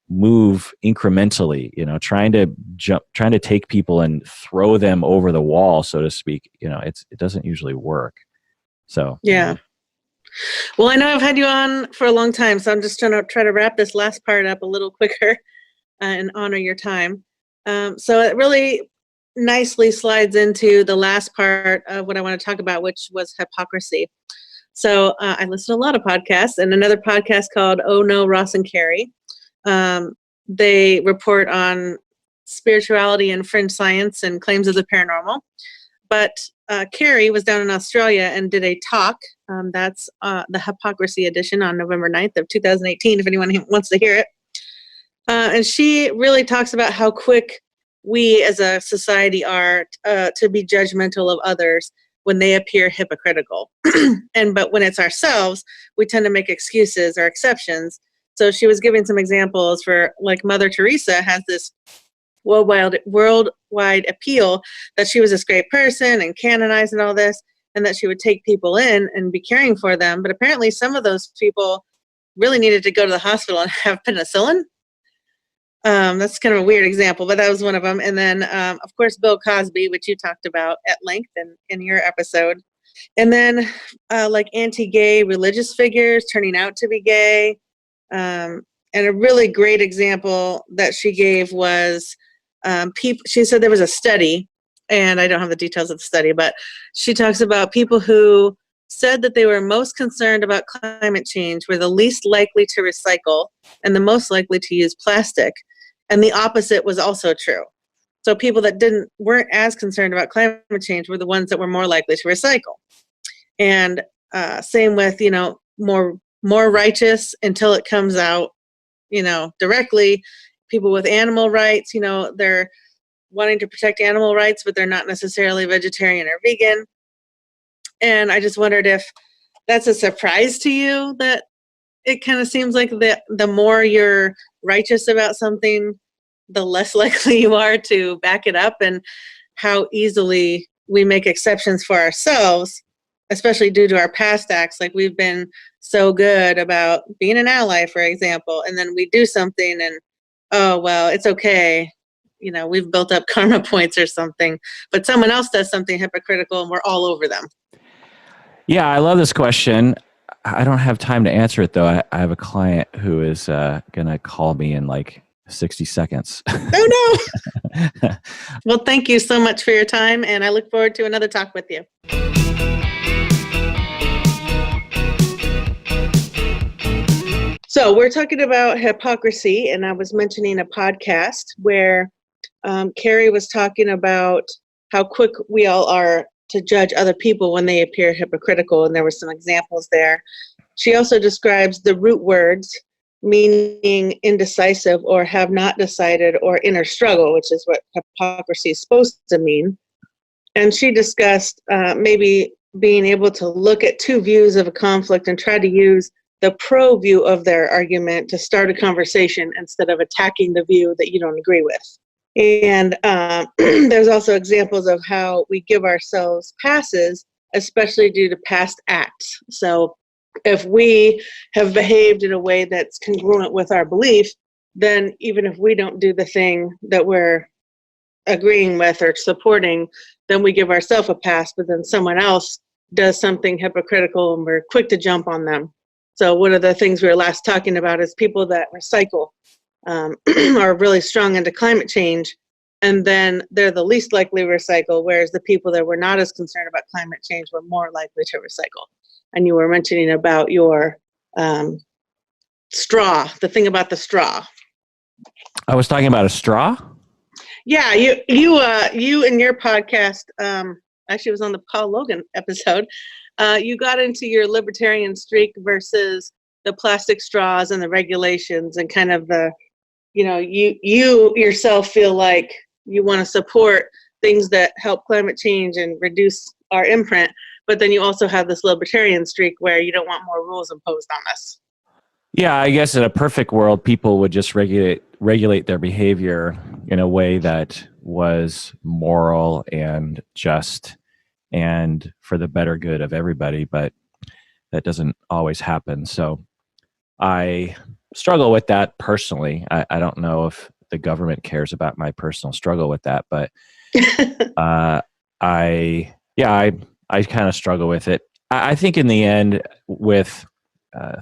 move incrementally, trying to take people and throw them over the wall, so to speak. It doesn't usually work. So, yeah. Well, I know I've had you on for a long time, so I'm just trying to wrap this last part up a little quicker and honor your time. So it really nicely slides into the last part of what I want to talk about, which was hypocrisy. So I listen to a lot of podcasts, and another podcast called Oh No, Ross and Carrie. They report on spirituality and fringe science and claims of the paranormal. But Carrie was down in Australia and did a talk. That's the Hypocrisy edition on November 9th of 2018, if anyone wants to hear it. And she really talks about how quick we as a society are to be judgmental of others when they appear hypocritical. But when it's ourselves, we tend to make excuses or exceptions. So she was giving some examples for, like, Mother Teresa has this worldwide appeal that she was this great person and canonized and all this, and that she would take people in and be caring for them. But apparently some of those people really needed to go to the hospital and have penicillin. That's kind of a weird example, but that was one of them. And then, of course, Bill Cosby, which you talked about at length in your episode. And then like anti-gay religious figures turning out to be gay. And a really great example that she gave was she said there was a study, and I don't have the details of the study, but she talks about people who said that they were most concerned about climate change were the least likely to recycle and the most likely to use plastic. And the opposite was also true. So people that weren't as concerned about climate change were the ones that were more likely to recycle. And same with, more righteous until it comes out, directly. People with animal rights, they're wanting to protect animal rights, but they're not necessarily vegetarian or vegan. And I just wondered if that's a surprise to you, that it kind of seems like the more you're righteous about something, the less likely you are to back it up, and how easily we make exceptions for ourselves, especially due to our past acts. Like, we've been so good about being an ally, for example, and then we do something and, oh, well, it's okay. We've built up karma points or something, but someone else does something hypocritical and we're all over them. Yeah, I love this question. I don't have time to answer it, though. I have a client who is going to call me in like 60 seconds. Oh, no. Well, thank you so much for your time, and I look forward to another talk with you. So we're talking about hypocrisy, and I was mentioning a podcast where Carrie was talking about how quick we all are to judge other people when they appear hypocritical, and there were some examples there. She also describes the root words, meaning indecisive or have not decided or inner struggle, which is what hypocrisy is supposed to mean. And she discussed maybe being able to look at two views of a conflict and try to use the pro view of their argument to start a conversation instead of attacking the view that you don't agree with. And there's also examples of how we give ourselves passes, especially due to past acts. So if we have behaved in a way that's congruent with our belief, then even if we don't do the thing that we're agreeing with or supporting, then we give ourselves a pass, but then someone else does something hypocritical and we're quick to jump on them. So one of the things we were last talking about is people that recycle are really strong into climate change, and then they're the least likely to recycle, whereas the people that were not as concerned about climate change were more likely to recycle. And you were mentioning about your straw, the thing about the straw. I was talking about a straw? Yeah, you in your podcast, actually it was on the Paul Logan episode, you got into your libertarian streak versus the plastic straws and the regulations and kind of the, you yourself feel like you want to support things that help climate change and reduce our imprint, but then you also have this libertarian streak where you don't want more rules imposed on us. Yeah, I guess in a perfect world, people would just regulate their behavior in a way that was moral and just and for the better good of everybody, but that doesn't always happen. So I struggle with that personally. I don't know if the government cares about my personal struggle with that, but I kind of struggle with it. I think in the end, with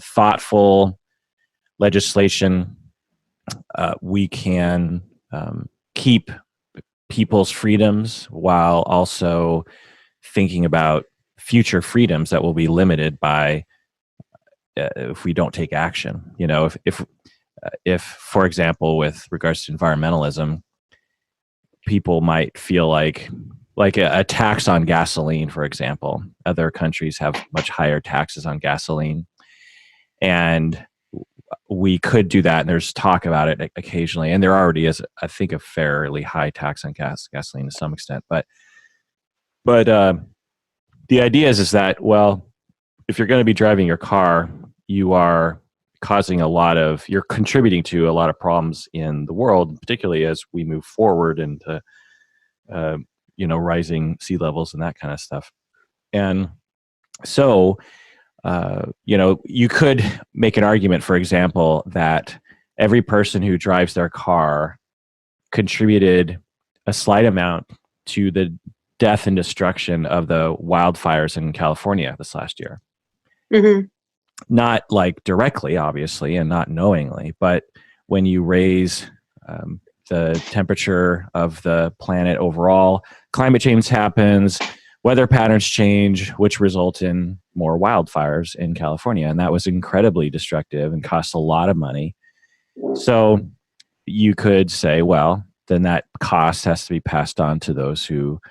thoughtful legislation, we can keep people's freedoms while also thinking about future freedoms that will be limited by if we don't take action. If for example, with regards to environmentalism, people might feel like a tax on gasoline, for example. Other countries have much higher taxes on gasoline, and we could do that. And there's talk about it occasionally, and there already is, I think, a fairly high tax on gasoline to some extent. But the idea is that, well, if you're going to be driving your car, you are you're contributing to a lot of problems in the world, particularly as we move forward into rising sea levels and that kind of stuff. And so you could make an argument, for example, that every person who drives their car contributed a slight amount to the death and destruction of the wildfires in California this last year. Mm-hmm. Not like directly, obviously, and not knowingly, but when you raise the temperature of the planet overall, climate change happens, weather patterns change, which result in more wildfires in California. And that was incredibly destructive and cost a lot of money. So you could say, well, then that cost has to be passed on to those who,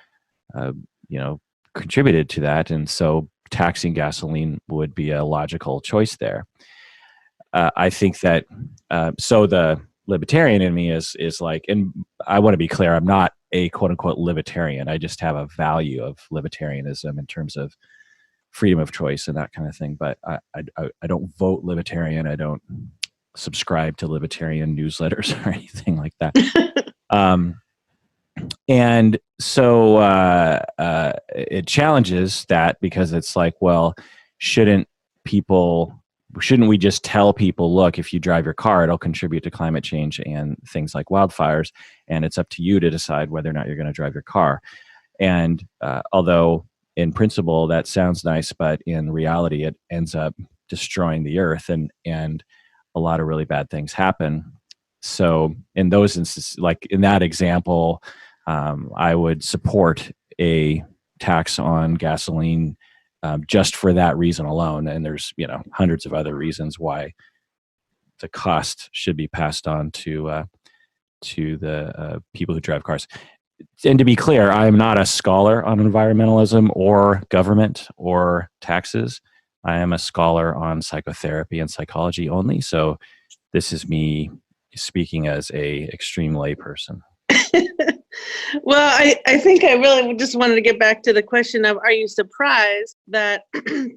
contributed to that. And so taxing gasoline would be a logical choice there. I think that, so the libertarian in me is like, and I want to be clear, I'm not a quote unquote libertarian. I just have a value of libertarianism in terms of freedom of choice and that kind of thing. But I don't vote libertarian. I don't subscribe to libertarian newsletters or anything like that. And so it challenges that, because it's like, well, shouldn't we just tell people, look, if you drive your car, it'll contribute to climate change and things like wildfires, and it's up to you to decide whether or not you're going to drive your car. And although in principle that sounds nice, but in reality it ends up destroying the earth, and a lot of really bad things happen. So in those instances, like in that example, I would support a tax on gasoline just for that reason alone. And there's hundreds of other reasons why the cost should be passed on to the people who drive cars. And to be clear, I am not a scholar on environmentalism or government or taxes. I am a scholar on psychotherapy and psychology only. So this is me speaking as a extreme layperson. Well, I think I really just wanted to get back to the question of, are you surprised that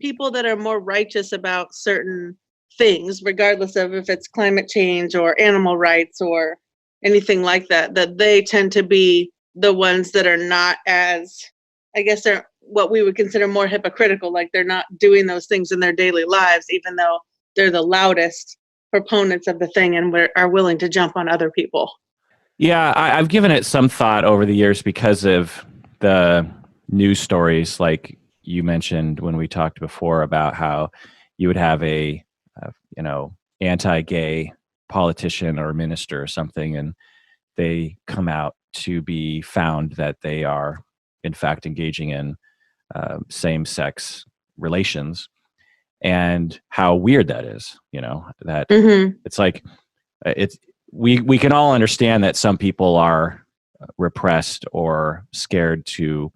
people that are more righteous about certain things, regardless of if it's climate change or animal rights or anything like that, that they tend to be the ones that are not as I guess they're what we would consider more hypocritical, like they're not doing those things in their daily lives, even though they're the loudest proponents of the thing and are willing to jump on other people. Yeah, I've given it some thought over the years because of the news stories, like you mentioned when we talked before about how you would have a anti-gay politician or minister or something, and they come out to be found that they are in fact engaging in same-sex relations, and how weird that is. That it's like we can all understand that some people are repressed or scared to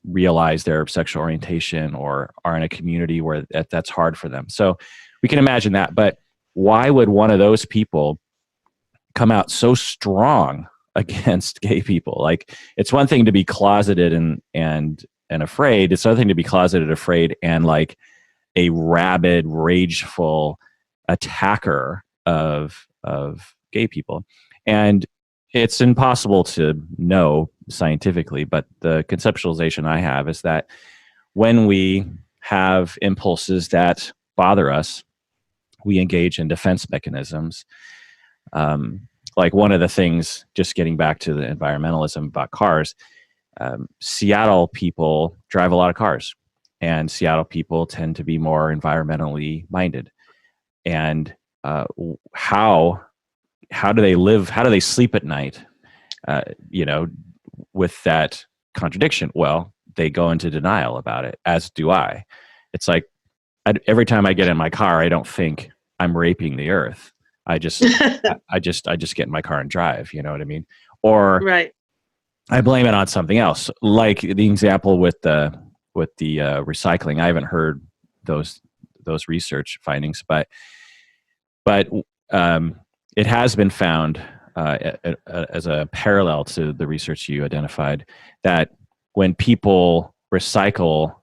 realize their sexual orientation, or are in a community where that's hard for them. So we can imagine that. But why would one of those people come out so strong against gay people? Like, it's one thing to be closeted and afraid. It's another thing to be closeted, afraid, and like a rabid, rageful attacker of gay people. And it's impossible to know scientifically, but the conceptualization I have is that when we have impulses that bother us, we engage in defense mechanisms. Like one of the things, just getting back to the environmentalism about cars, Seattle people drive a lot of cars, and Seattle people tend to be more environmentally minded. And how do they live? How do they sleep at night? With that contradiction. Well, they go into denial about it, as do I. It's like every time I get in my car, I don't think I'm raping the earth. I just get in my car and drive. You know what I mean? Or right. I blame it on something else, like the example with the recycling. I haven't heard those research findings, but it has been found as a parallel to the research you identified, that when people recycle,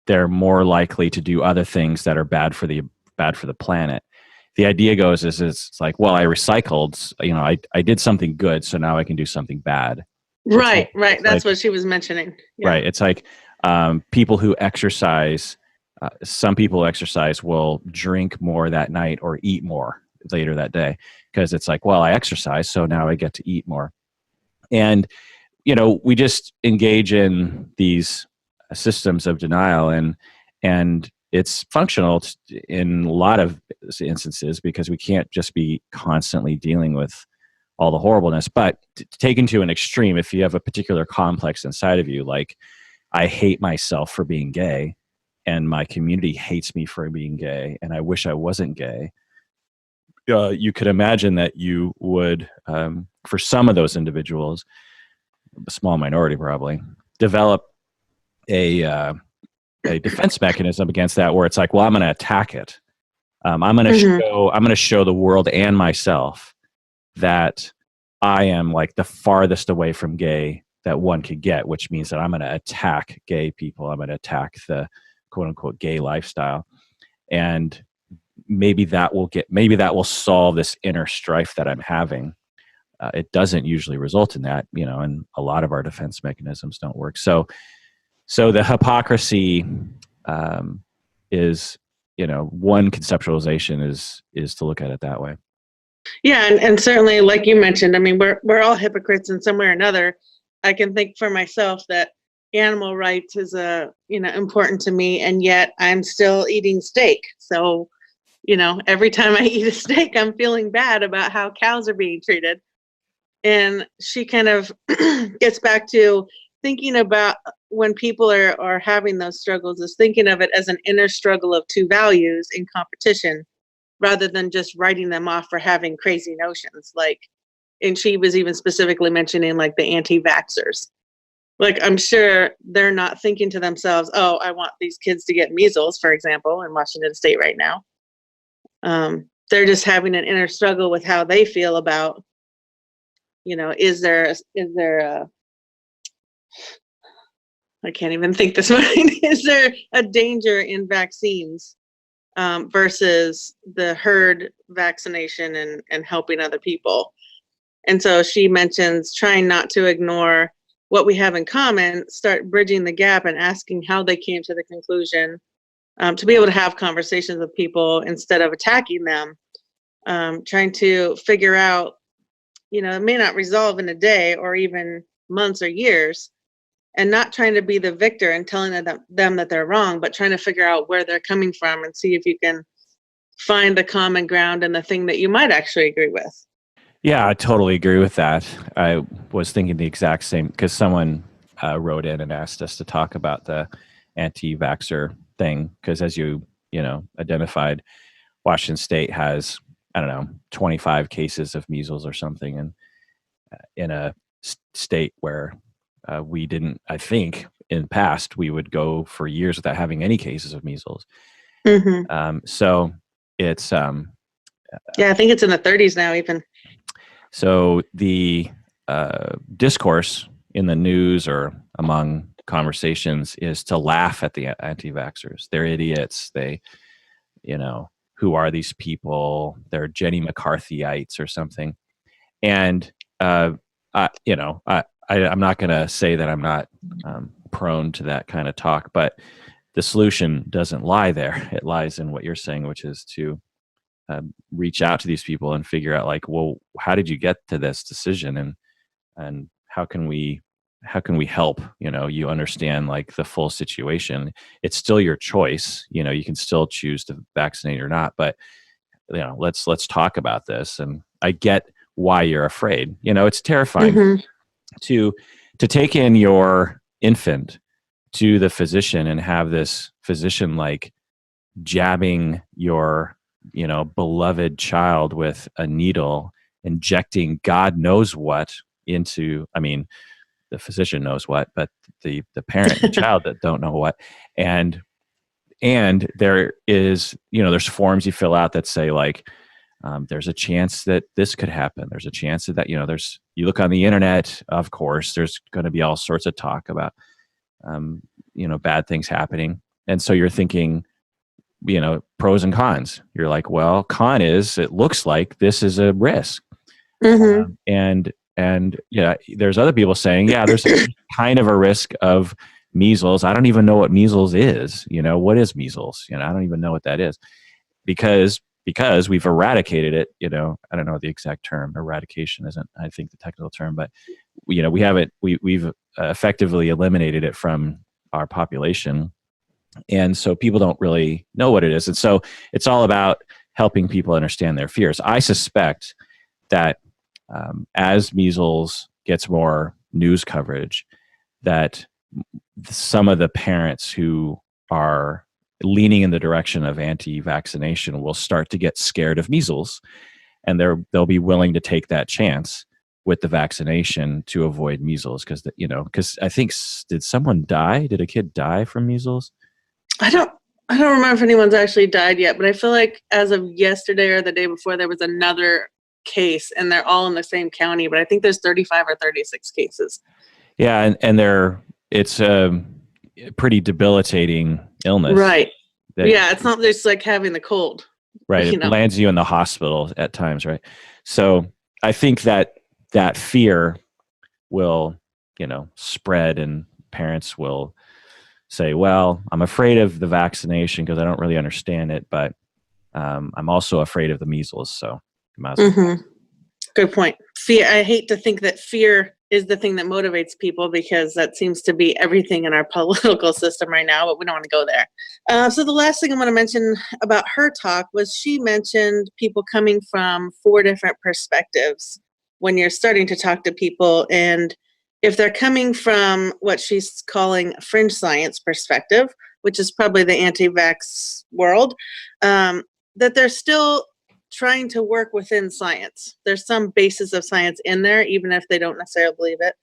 they're more likely to do other things that are bad for the planet. The idea goes is it's like, well, I recycled, I did something good, so now I can do something bad. Right. That's what she was mentioning. Yeah. Right. It's like people who exercise, some people exercise will drink more that night or eat more later that day, because it's like, well, I exercise, so now I get to eat more. And we just engage in these systems of denial, and it's functional in a lot of instances, because we can't just be constantly dealing with all the horribleness. But taken to an extreme, if you have a particular complex inside of you, like, I hate myself for being gay, and my community hates me for being gay, and I wish I wasn't gay, you could imagine that you would, for some of those individuals, a small minority probably, develop a defense mechanism against that, where it's like, well, I'm going to attack it. I'm going to show the world and myself that I am like the farthest away from gay that one could get, which means that I'm going to attack gay people. I'm going to attack the quote unquote gay lifestyle. And maybe that will solve this inner strife that I'm having. It doesn't usually result in that, and a lot of our defense mechanisms don't work. So the hypocrisy is, one conceptualization is to look at it that way. Yeah, and certainly, like you mentioned, I mean, we're all hypocrites in some way or another. I can think for myself that animal rights is important to me, and yet I'm still eating steak. So, every time I eat a steak, I'm feeling bad about how cows are being treated. And she kind of gets back to thinking about when people are having those struggles, is thinking of it as an inner struggle of two values in competition, rather than just writing them off for having crazy notions. Like, and she was even specifically mentioning like the anti-vaxxers. Like, I'm sure they're not thinking to themselves, oh, I want these kids to get measles, for example, in Washington State right now. They're just having an inner struggle with how they feel about, is there I can't even think this morning. Is there a danger in vaccines versus the herd vaccination and helping other people? And so she mentions trying not to ignore what we have in common, start bridging the gap and asking how they came to the conclusion, to be able to have conversations with people instead of attacking them, trying to figure out, it may not resolve in a day or even months or years, and not trying to be the victor and telling them that they're wrong, but trying to figure out where they're coming from and see if you can find the common ground and the thing that you might actually agree with. Yeah, I totally agree with that. I was thinking the exact same because someone wrote in and asked us to talk about the anti-vaxxer thing because, as you identified, Washington State has 25 cases of measles or something, and in a state where we didn't, I think, in the past we would go for years without having any cases of measles. So it's I think it's in the 30s now, even. So the discourse in the news or among conversations is to laugh at the anti-vaxxers. They're idiots. They, who are these people? They're Jenny McCarthyites or something. And I'm not going to say that I'm not prone to that kind of talk, but the solution doesn't lie there. It lies in what you're saying, which is to reach out to these people and figure out, like, well, how did you get to this decision, and how can we help? You understand, like, the full situation. It's still your choice. You can still choose to vaccinate or not, but let's talk about this. And I get why you're afraid. It's terrifying to take in your infant to the physician and have this physician like jabbing your beloved child with a needle, injecting God knows what into, the physician knows what, but the parent and the child that don't know what. And there is, there's forms you fill out that say, like, there's a chance that this could happen. There's a chance that, you look on the internet, of course, there's going to be all sorts of talk about, bad things happening. And so you're thinking, pros and cons. You're like, well, con is, it looks like this is a risk. And there's other people saying, yeah, there's kind of a risk of measles. I don't even know what measles is. What is measles? I don't even know what that is, because we've eradicated it. I don't know the exact term. Eradication isn't, I think, the technical term, but we've effectively eliminated it from our population. And so people don't really know what it is. And so it's all about helping people understand their fears. I suspect that as measles gets more news coverage, that some of the parents who are leaning in the direction of anti-vaccination will start to get scared of measles, and they'll be willing to take that chance with the vaccination to avoid measles. Because I think, did someone die? Did a kid die from measles? I don't remember if anyone's actually died yet, but I feel like as of yesterday or the day before, there was another case, and they're all in the same county, but I think there's 35 or 36 cases. Yeah, and it's a pretty debilitating illness. Right. It's not just like having the cold. Right. It lands you in the hospital at times, right? So I think that fear will, spread, and parents will say, well, I'm afraid of the vaccination because I don't really understand it, but I'm also afraid of the measles. So might as well. Good point. Fear. I hate to think that fear is the thing that motivates people, because that seems to be everything in our political system right now, but we don't want to go there. So the last thing I want to mention about her talk was she mentioned people coming from 4 different perspectives when you're starting to talk to people. And if they're coming from what she's calling fringe science perspective, which is probably the anti-vax world, that they're still trying to work within science. There's some basis of science in there, even if they don't necessarily believe it.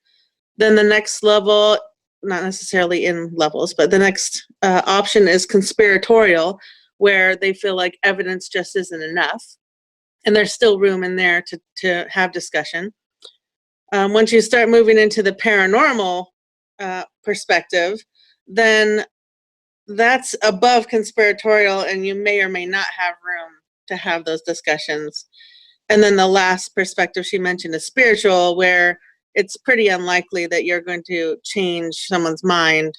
Then the next level, not necessarily in levels, but the next option is conspiratorial, where they feel like evidence just isn't enough. And there's still room in there to have discussion. Once you start moving into the paranormal perspective, then that's above conspiratorial, and you may or may not have room to have those discussions. And then the last perspective she mentioned is spiritual, where it's pretty unlikely that you're going to change someone's mind.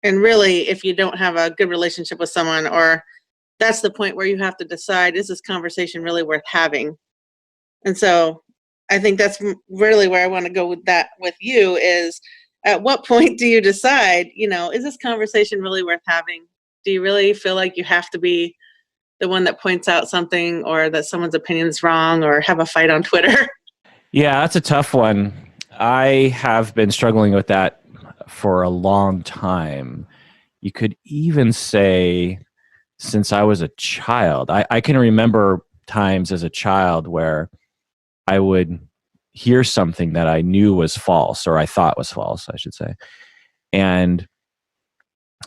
And really, if you don't have a good relationship with someone, or that's the point where you have to decide, is this conversation really worth having? And so I think that's really where I want to go with that with you is, at what point do you decide, is this conversation really worth having? Do you really feel like you have to be the one that points out something, or that someone's opinion is wrong, or have a fight on Twitter? Yeah, that's a tough one. I have been struggling with that for a long time. You could even say since I was a child. I can remember times as a child where I would hear something that I knew was false, or I thought was false, I should say. And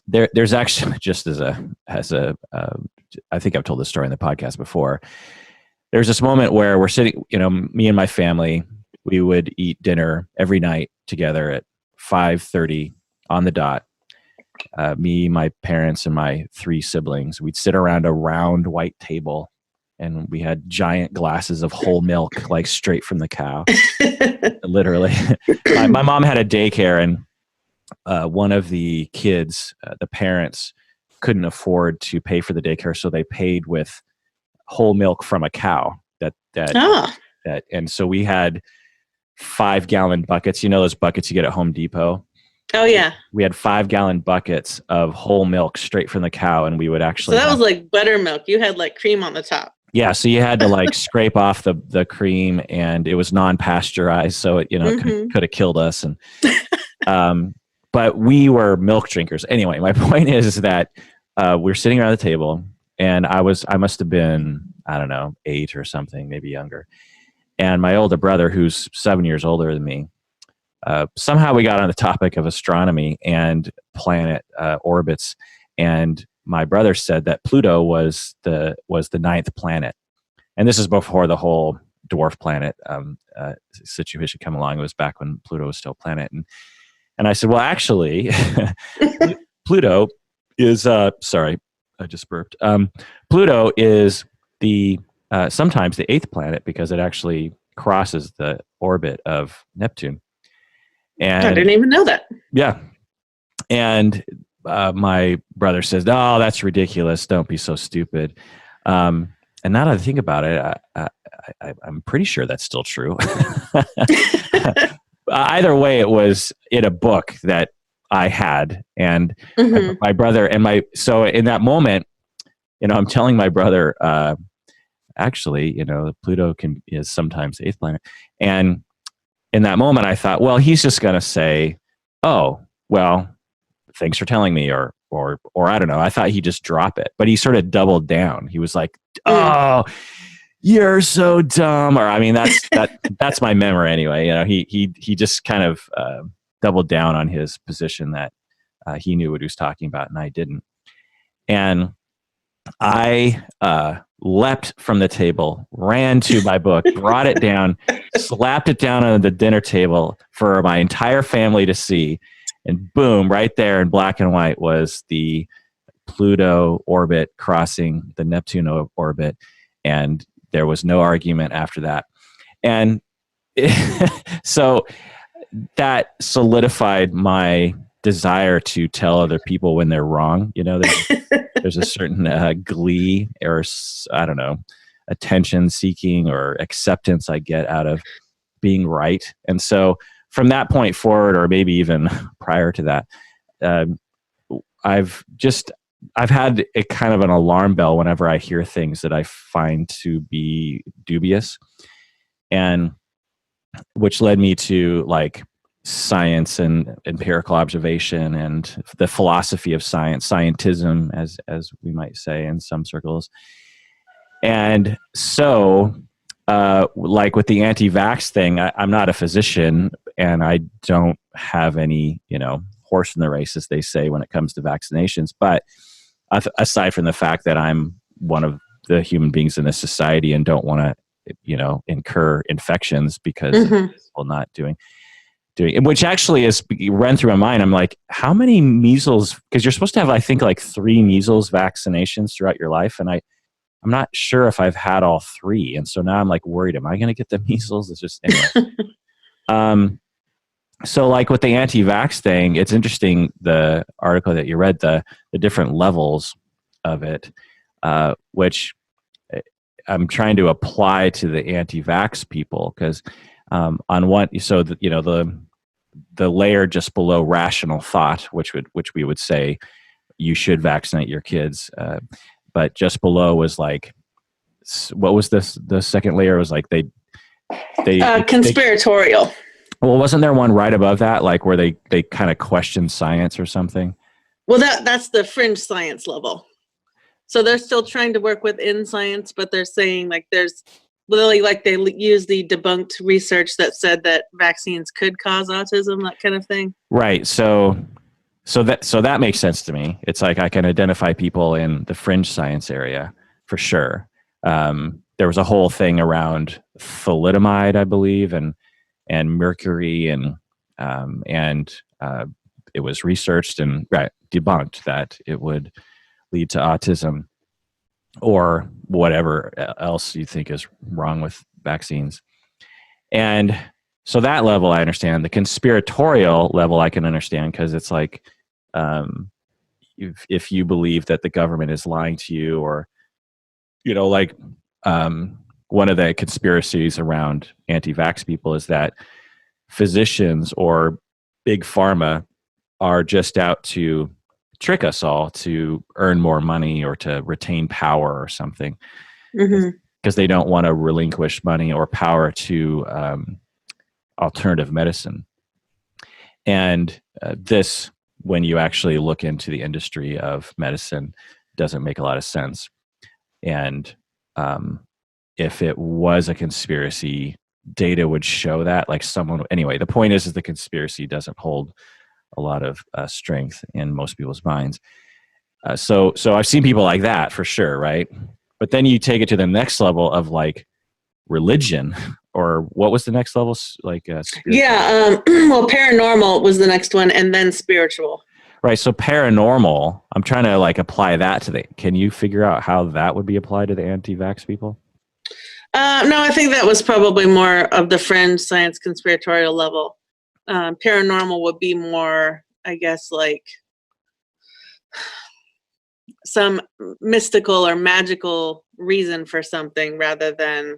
there's actually, just as a I think I've told this story in the podcast before. There's this moment where we're sitting, me and my family, we would eat dinner every night together at 5:30 on the dot. Me, my parents, and my 3 siblings. We'd sit around a round white table, and we had giant glasses of whole milk, like straight from the cow, literally. My mom had a daycare, and one of the kids, the parents, couldn't afford to pay for the daycare, so they paid with whole milk from a cow. And so we had 5-gallon buckets. Those buckets you get at Home Depot. Oh yeah. We had 5-gallon buckets of whole milk straight from the cow, and we would actually. So that was like buttermilk. You had like cream on the top. Yeah, so you had to like scrape off the cream, and it was non-pasteurized, so it could have killed us. And but we were milk drinkers anyway. My point is that we're sitting around the table, and I must have been, I don't know, 8 or something, maybe younger. And my older brother, who's 7 years older than me, somehow we got on the topic of astronomy and planet orbits, and my brother said that Pluto was the 9th planet, and this is before the whole dwarf planet situation came along. It was back when Pluto was still a planet, and I said, well, actually, Pluto is sorry, I just burped. Pluto is sometimes the 8th planet because it actually crosses the orbit of Neptune. And I didn't even know that. Yeah. And my brother says, "Oh, that's ridiculous. Don't be so stupid." And now that I think about it, I'm pretty sure that's still true. Either way, it was in a book that I had, and my brother and so in that moment, I'm telling my brother, actually, Pluto is sometimes the 8th planet. And in that moment, I thought, well, he's just going to say, "Oh, well, thanks for telling me," or I don't know. I thought he'd just drop it, but he sort of doubled down. He was like, "Oh, you're so dumb," or I mean, that's my memory anyway. He just kind of doubled down on his position that he knew what he was talking about, and I didn't. And I leapt from the table, ran to my book, brought it down, slapped it down on the dinner table for my entire family to see. And boom, right there in black and white was the Pluto orbit crossing the Neptune orbit. And there was no argument after that. And so that solidified my desire to tell other people when they're wrong. There's a certain glee, or I don't know, attention seeking or acceptance I get out of being right. And so from that point forward, or maybe even prior to that, I've had a kind of an alarm bell whenever I hear things that I find to be dubious, and which led me to like science and empirical observation and the philosophy of science, scientism, as we might say in some circles. And so, like with the anti-vax thing, I'm not a physician, and I don't have any, horse in the race, as they say, when it comes to vaccinations. But aside from the fact that I'm one of the human beings in this society and don't want to, incur infections because people not doing, which actually is ran through my mind. I'm like, how many measles? Because you're supposed to have, I think, like 3 measles vaccinations throughout your life, and I'm not sure if I've had all 3, and so now I'm like worried. Am I going to get the measles? It's just anyway. So like with the anti-vax thing, it's interesting, the article that you read, the different levels of it, which I'm trying to apply to the anti-vax people, because on one, so the, the layer just below rational thought, which we would say you should vaccinate your kids, but just below was like, what was this? The second layer was like they Conspiratorial. well, wasn't there one right above that, like where they kind of question science or something? Well, that's the fringe science level. So they're still trying to work within science, but they're saying like there's literally like they use the debunked research that said that vaccines could cause autism, that kind of thing. Right. So that makes sense to me. It's like I can identify people in the fringe science area for sure. There was a whole thing around thalidomide, I believe, and mercury, and it was researched and debunked that it would lead to autism or whatever else you think is wrong with vaccines. And so that level I understand. The conspiratorial level I can understand, because it's like, if you believe that the government is lying to you, or like one of the conspiracies around anti-vax people is that physicians or big pharma are just out to trick us all to earn more money or to retain power or something, because they don't want to relinquish money or power to alternative medicine. And this, when you actually look into the industry of medicine, doesn't make a lot of sense. And if it was a conspiracy, data would show that, like someone, anyway, the point is the conspiracy doesn't hold a lot of strength in most people's minds. So I've seen people like that for sure, right? But then you take it to the next level of like religion, or what was the next level? Like well, paranormal was the next one, and then spiritual. Right. So paranormal, I'm trying to like apply that to can you figure out how that would be applied to the anti-vax people? No, I think that was probably more of the fringe science conspiratorial level. Paranormal would be more, I guess, like some mystical or magical reason for something rather than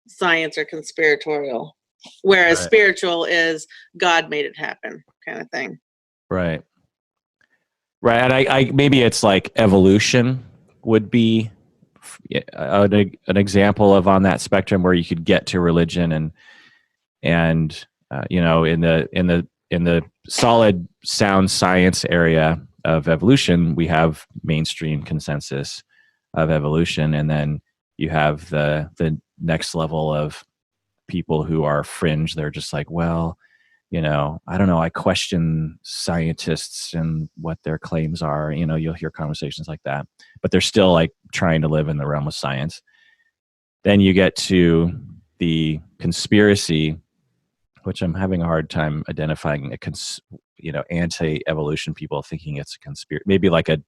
science or conspiratorial. Whereas spiritual is God made it happen kind of thing. Right. Right. And I maybe it's like evolution would be an example of on that spectrum where you could get to religion and in the solid sound science area of evolution, we have mainstream consensus of evolution, and then you have the next level of people who are fringe. They're just like, well, I don't know, I question scientists and what their claims are. You'll hear conversations like that, but they're still like trying to live in the realm of science. Then you get to the conspiracy, which I'm having a hard time identifying anti-evolution people thinking it's a conspiracy, maybe like a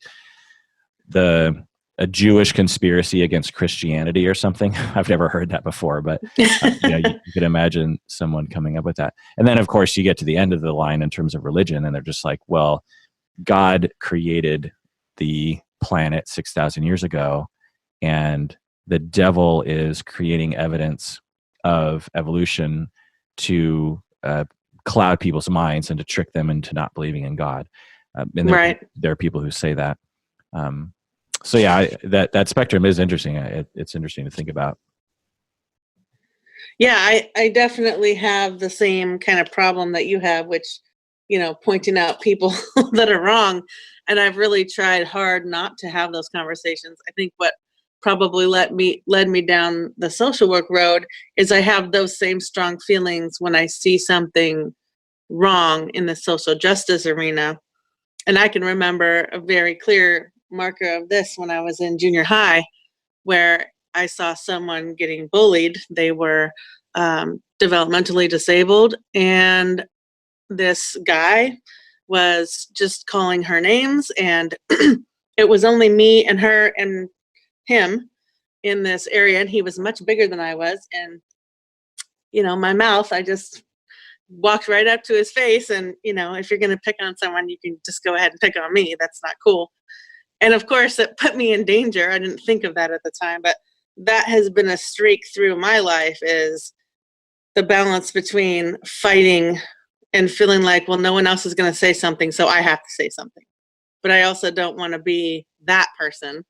Jewish conspiracy against Christianity or something. I've never heard that before, but you could imagine someone coming up with that. And then of course you get to the end of the line in terms of religion, and they're just like, well, God created the planet 6,000 years ago, and the devil is creating evidence of evolution to cloud people's minds and to trick them into not believing in God. And there are people who say that. So yeah, that spectrum is interesting. It's interesting to think about. Yeah, I definitely have the same kind of problem that you have, which, pointing out people that are wrong. And I've really tried hard not to have those conversations. I think what probably led me down the social work road is I have those same strong feelings when I see something wrong in the social justice arena. And I can remember a very clear marker of this when I was in junior high, where I saw someone getting bullied. They were developmentally disabled, and this guy was just calling her names, and it was only me and her and him in this area, and he was much bigger than I was. And my mouth, I just walked right up to his face and, if you're going to pick on someone, you can just go ahead and pick on me. That's not cool. And of course, it put me in danger. I didn't think of that at the time, but that has been a streak through my life, is the balance between fighting and feeling like, well, no one else is going to say something, so I have to say something. But I also don't want to be that person,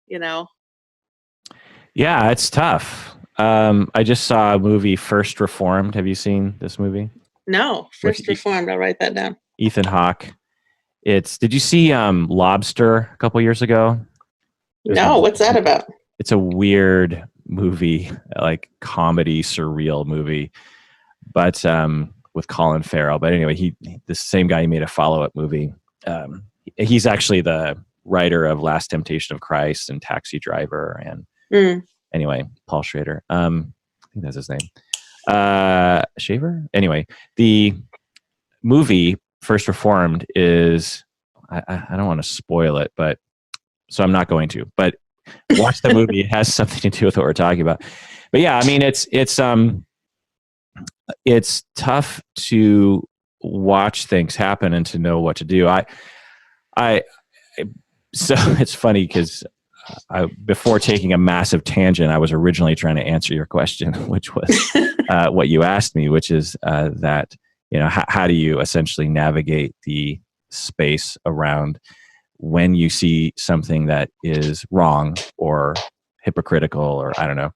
Yeah, it's tough. I just saw a movie, First Reformed. Have you seen this movie? No, First Reformed. I'll write that down. Ethan Hawke. Did you see Lobster a couple years ago? No, what's that about? It's a weird movie, like comedy, surreal movie, but with Colin Farrell. But anyway, the same guy, he made a follow-up movie. He's actually the writer of Last Temptation of Christ and Taxi Driver, and anyway, Paul Schrader. I think that's his name. Shaver. Anyway, the movie First Reformed is, I don't want to spoil it, but so I'm not going to. But watch the movie; it has something to do with what we're talking about. But yeah, I mean, it's tough to watch things happen and to know what to do. So it's funny because before taking a massive tangent, I was originally trying to answer your question, which was what you asked me, which is that, how do you essentially navigate the space around when you see something that is wrong or hypocritical, or I don't know,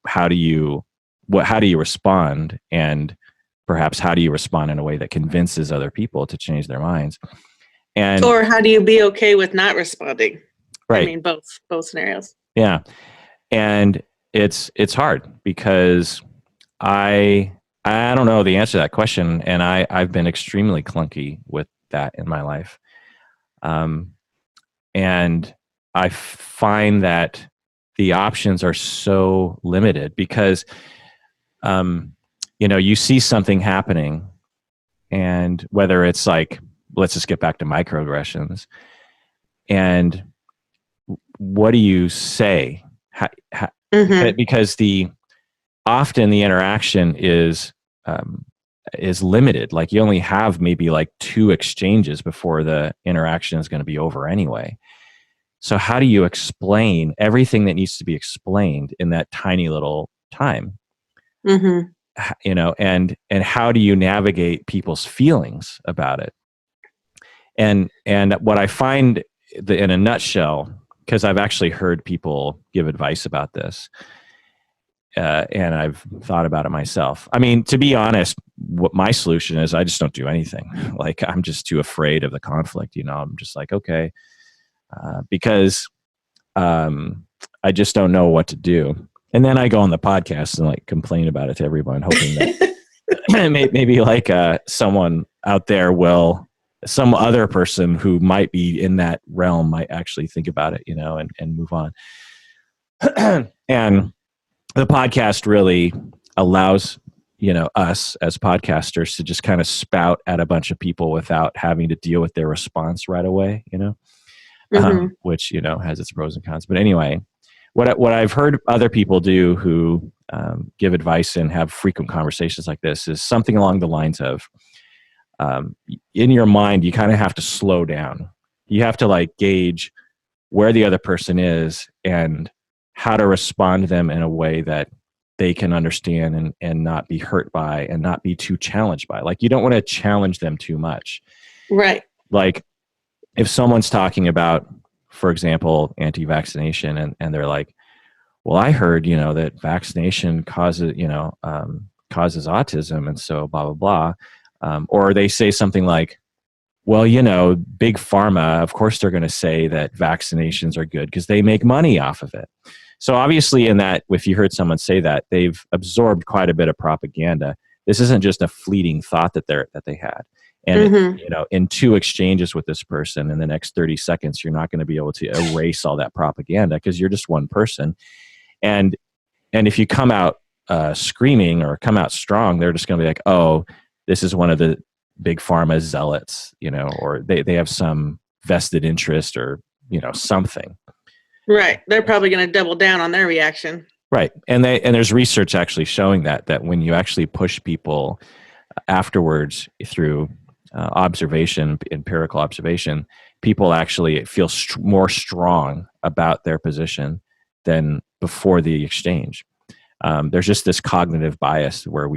how do you respond, and perhaps how do you respond in a way that convinces other people to change their minds? Or how do you be okay with not responding? Right. I mean, both scenarios. Yeah. And it's hard because I don't know the answer to that question. And I've been extremely clunky with that in my life. And I find that the options are so limited because, you see something happening, and whether it's like, let's just get back to microaggressions, and what do you say? Because often the interaction is limited. Like you only have maybe like 2 exchanges before the interaction is going to be over anyway. So how do you explain everything that needs to be explained in that tiny little time? And how do you navigate people's feelings about it? And what I find in a nutshell, because I've actually heard people give advice about this, and I've thought about it myself. I mean, to be honest, what my solution is, I just don't do anything. Like, I'm just too afraid of the conflict. I'm just like, okay, because I just don't know what to do. And then I go on the podcast and like complain about it to everyone, hoping that maybe like someone out there some other person who might be in that realm might actually think about it, and move on. And the podcast really allows, us as podcasters to just kind of spout at a bunch of people without having to deal with their response right away, which, has its pros and cons. But anyway, what I've heard other people do who give advice and have frequent conversations like this is something along the lines of, in your mind, you kind of have to slow down. You have to like gauge where the other person is and how to respond to them in a way that they can understand and not be hurt by and not be too challenged by. Like, you don't want to challenge them too much. Right. Like if someone's talking about, for example, anti-vaccination and they're like, well, I heard, that vaccination causes autism. And so blah, blah, blah. Or they say something like, well, big pharma, of course they're going to say that vaccinations are good because they make money off of it. So obviously in that, if you heard someone say that, they've absorbed quite a bit of propaganda. This isn't just a fleeting thought that they had. And, in 2 exchanges with this person in the next 30 seconds, you're not going to be able to erase all that propaganda because you're just one person. And if you come out screaming or come out strong, they're just going to be like, oh, this is one of the big pharma zealots, or they have some vested interest or, something. Right. They're probably going to double down on their reaction. Right. And there's research actually showing that when you actually push people afterwards through observation, empirical observation, people actually feel more strong about their position than before the exchange. There's just this cognitive bias where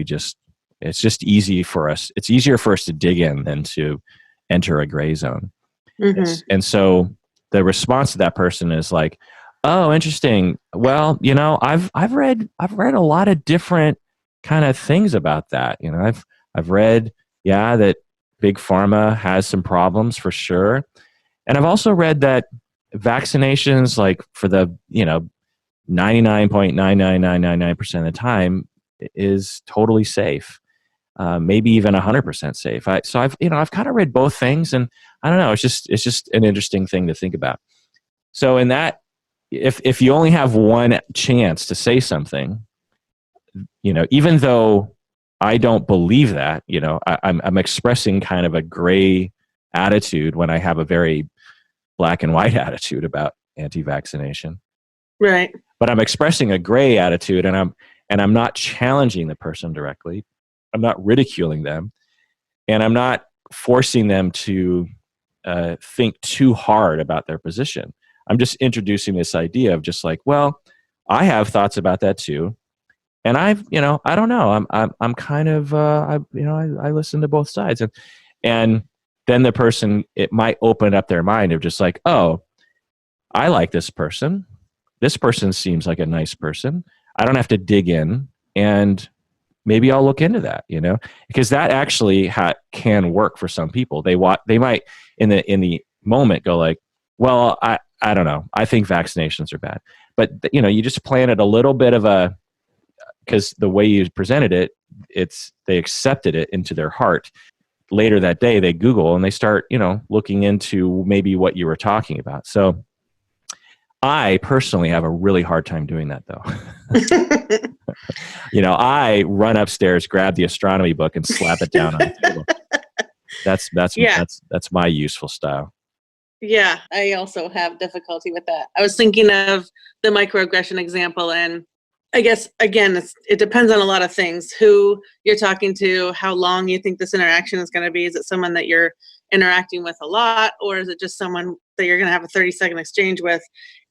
it's just easy for us. It's easier for us to dig in than to enter a gray zone. Mm-hmm. And so the response to that person is like, oh, interesting. Well, I've read a lot of different kind of things about that. I've read, that big pharma has some problems for sure. And I've also read that vaccinations, like for the, 99.99999% of the time is totally safe. Maybe even 100% safe. I've kind of read both things, and I don't know. It's just an interesting thing to think about. So in that, if you only have one chance to say something, even though I don't believe that, I'm expressing kind of a gray attitude when I have a very black and white attitude about anti-vaccination. Right. But I'm expressing a gray attitude, and I'm not challenging the person directly. I'm not ridiculing them, and I'm not forcing them to think too hard about their position. I'm just introducing this idea of just like, well, I have thoughts about that too, and I don't know. I'm kind of I listen to both sides, and then the person, it might open up their mind of just like, oh, I like this person. This person seems like a nice person. I don't have to dig in, and maybe I'll look into that, because that actually can work for some people. They might in the moment go like, well, I don't know. I think vaccinations are bad, but you just planted a little bit of because the way you presented it, they accepted it into their heart. Later that day, they Google and they start, looking into maybe what you were talking about. So I personally have a really hard time doing that, though. I run upstairs, grab the astronomy book, and slap it down on the table. That's my useful style. Yeah, I also have difficulty with that. I was thinking of the microaggression example, and I guess, again, it depends on a lot of things. Who you're talking to, how long you think this interaction is going to be. Is it someone that you're interacting with a lot, or is it just someone that you're going to have a 30-second exchange with?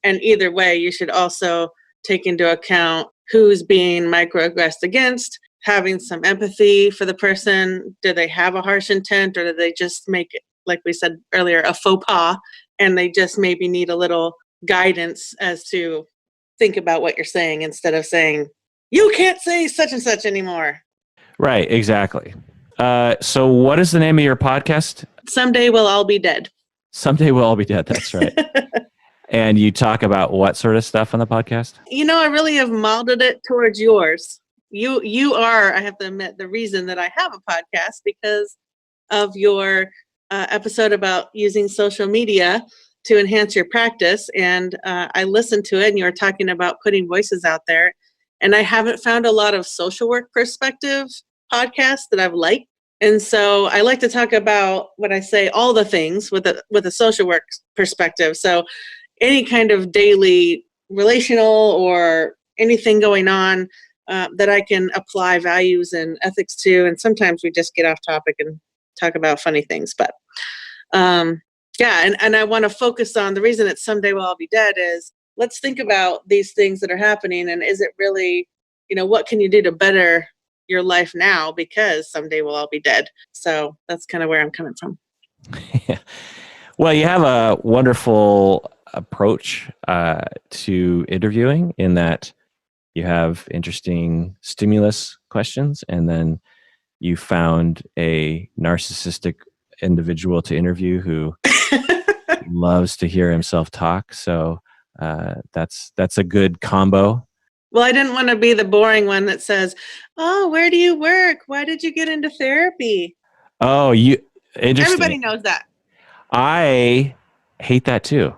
And either way, you should also take into account who's being microaggressed against, having some empathy for the person. Do they have a harsh intent, or do they just make it, like we said earlier, a faux pas, and they just maybe need a little guidance as to think about what you're saying instead of saying, you can't say such and such anymore. Right, exactly. So what is the name of your podcast? Someday We'll All Be Dead. Someday We'll All Be Dead, that's right. And you talk about what sort of stuff on the podcast? I really have molded it towards yours. You are, I have to admit, the reason that I have a podcast, because of your episode about using social media to enhance your practice. And I listened to it, and you were talking about putting voices out there. And I haven't found a lot of social work perspective podcasts that I've liked. And so I like to talk about, what I say, all the things with a social work perspective. So any kind of daily relational or anything going on that I can apply values and ethics to. And sometimes we just get off topic and talk about funny things. But and I want to focus on the reason it's Someday We'll All Be Dead is, let's think about these things that are happening. And is it really, what can you do to better your life now, because someday we'll all be dead? So that's kind of where I'm coming from. Yeah. Well, you have a wonderful approach to interviewing, in that you have interesting stimulus questions, and then you found a narcissistic individual to interview who loves to hear himself talk. So that's a good combo. Well, I didn't want to be the boring one that says, oh, where do you work? Why did you get into therapy? Oh, interesting. Everybody knows that. I hate that too.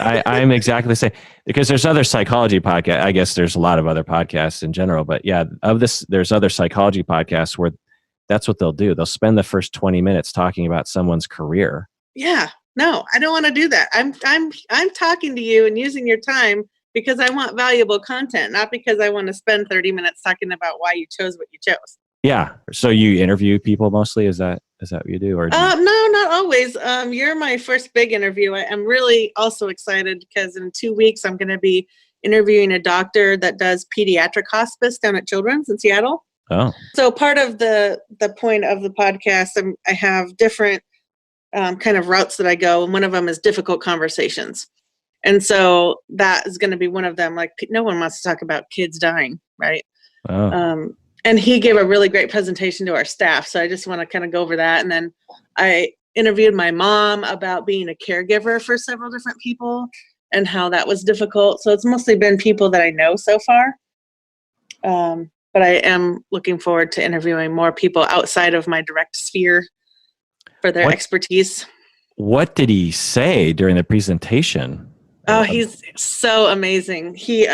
I'm exactly the same, because there's other psychology podcasts. I guess there's a lot of other podcasts in general, but yeah, there's other psychology podcasts where that's what they'll do. They'll spend the first 20 minutes talking about someone's career. Yeah, no, I don't want to do that. I'm talking to you and using your time because I want valuable content, not because I want to spend 30 minutes talking about why you chose what you chose. Yeah. So you interview people mostly? Is that what you do? Or No, not always. You're my first big interview. I'm really also excited because in 2 weeks I'm going to be interviewing a doctor that does pediatric hospice down at Children's in Seattle. Oh. So part of the point of the podcast, I have different kind of routes that I go, and one of them is difficult conversations. And so that is going to be one of them. Like, no one wants to talk about kids dying, right? Oh. And he gave a really great presentation to our staff. So I just want to kind of go over that. And then I interviewed my mom about being a caregiver for several different people and how that was difficult. So it's mostly been people that I know so far. But I am looking forward to interviewing more people outside of my direct sphere for their expertise. What did he say during the presentation? Oh, he's so amazing. He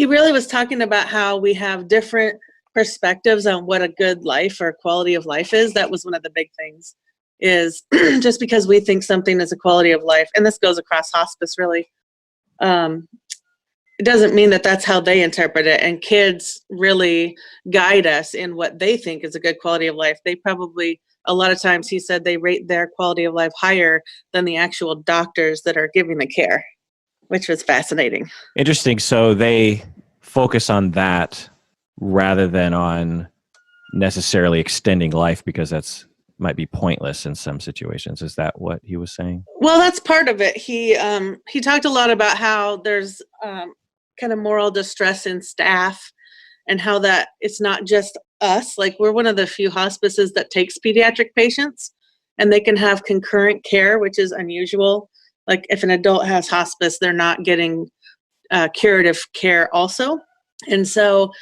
really was talking about how we have different perspectives on what a good life or quality of life is. That was one of the big things, is just because we think something is a quality of life, and this goes across hospice really, it doesn't mean that that's how they interpret it. And kids really guide us in what they think is a good quality of life. They probably, a lot of times he said they rate their quality of life higher than the actual doctors that are giving the care, which was fascinating. Interesting. So they focus on that rather than on necessarily extending life, because that's might be pointless in some situations. Is that what he was saying? Well, that's part of it. He talked a lot about how there's kind of moral distress in staff, and how that it's not just us. Like, we're one of the few hospices that takes pediatric patients, and they can have concurrent care, which is unusual. Like, if an adult has hospice, they're not getting curative care also. And so